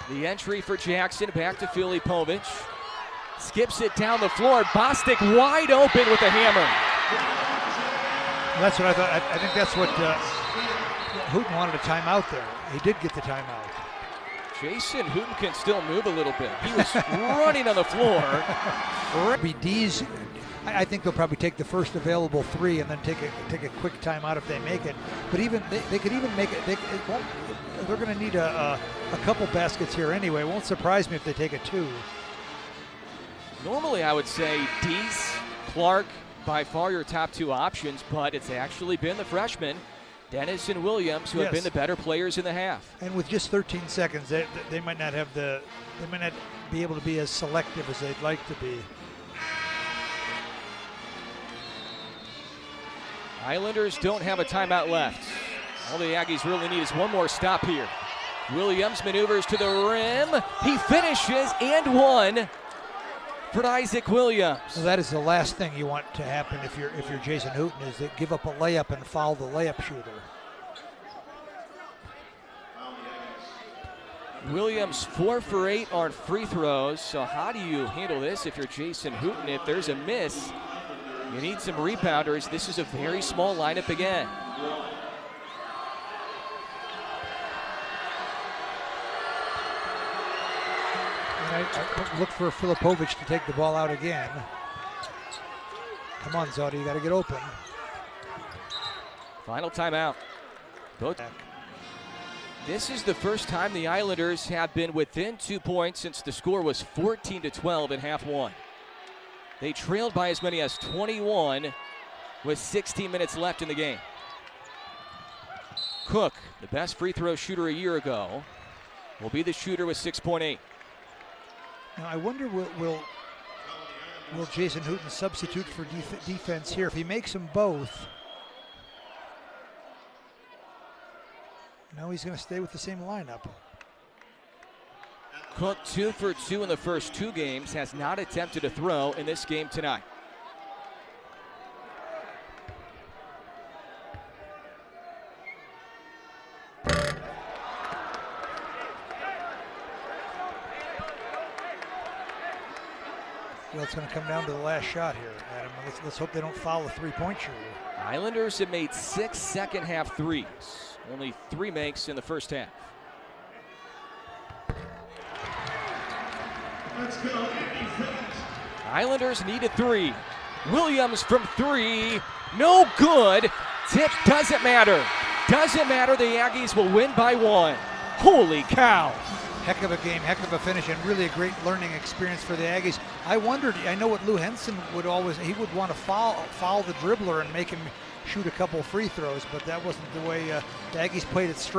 The entry for Jackson, back to Filipovic. Skips it down the floor. Bostic wide open with a hammer. That's what I thought. I think that's what Hooten wanted a timeout there. He did get the timeout. Jason Hooten can still move a little bit. He was running on the floor. D's, I think they'll probably take the first available 3 and then take a quick timeout if they make it. But even they could even make it. They're going to need a couple baskets here anyway. It won't surprise me if they take a 2. Normally, I would say Deese, Clark, by far your top 2 options, but it's actually been the freshmen, Dennis and Williams, who have been the better players in the half. And with just 13 seconds, they might not have they might not be able to be as selective as they'd like to be. Islanders don't have a timeout left. All the Aggies really need is one more stop here. Williams maneuvers to the rim. He finishes and one for Isaac Williams. Well, that is the last thing you want to happen if you're Jason Hooten, is to give up a layup and foul the layup shooter. Williams 4 for 8 on free throws. So how do you handle this if you're Jason Hooten? If there's a miss, you need some rebounders. This is a very small lineup again. And I look for Filipovic to take the ball out again. Come on, Zodi, you got to get open. Final timeout. This is the first time the Islanders have been within 2 points since the score was 14-12 in half 1. They trailed by as many as 21 with 16 minutes left in the game. Cook, the best free throw shooter a year ago, will be the shooter with 6.8. Now I wonder, will Jason Hooten substitute for defense here? If he makes them both, no, he's going to stay with the same lineup. Cook 2 for 2 in the first 2 games, has not attempted a throw in this game tonight. Well, it's going to come down to the last shot here, Adam. Let's hope they don't foul a three-point shooter. Islanders have made 6 second-half threes. Only 3 makes in the first half. Let's go. Islanders need a 3. Williams from 3, no good. Tip doesn't matter. Doesn't matter, the Aggies will win by 1. Holy cow. Heck of a game, heck of a finish, and really a great learning experience for the Aggies. I wondered, I know what Lou Henson would always, he would want to foul the dribbler and make him shoot a couple free throws, but that wasn't the way the Aggies played it straight.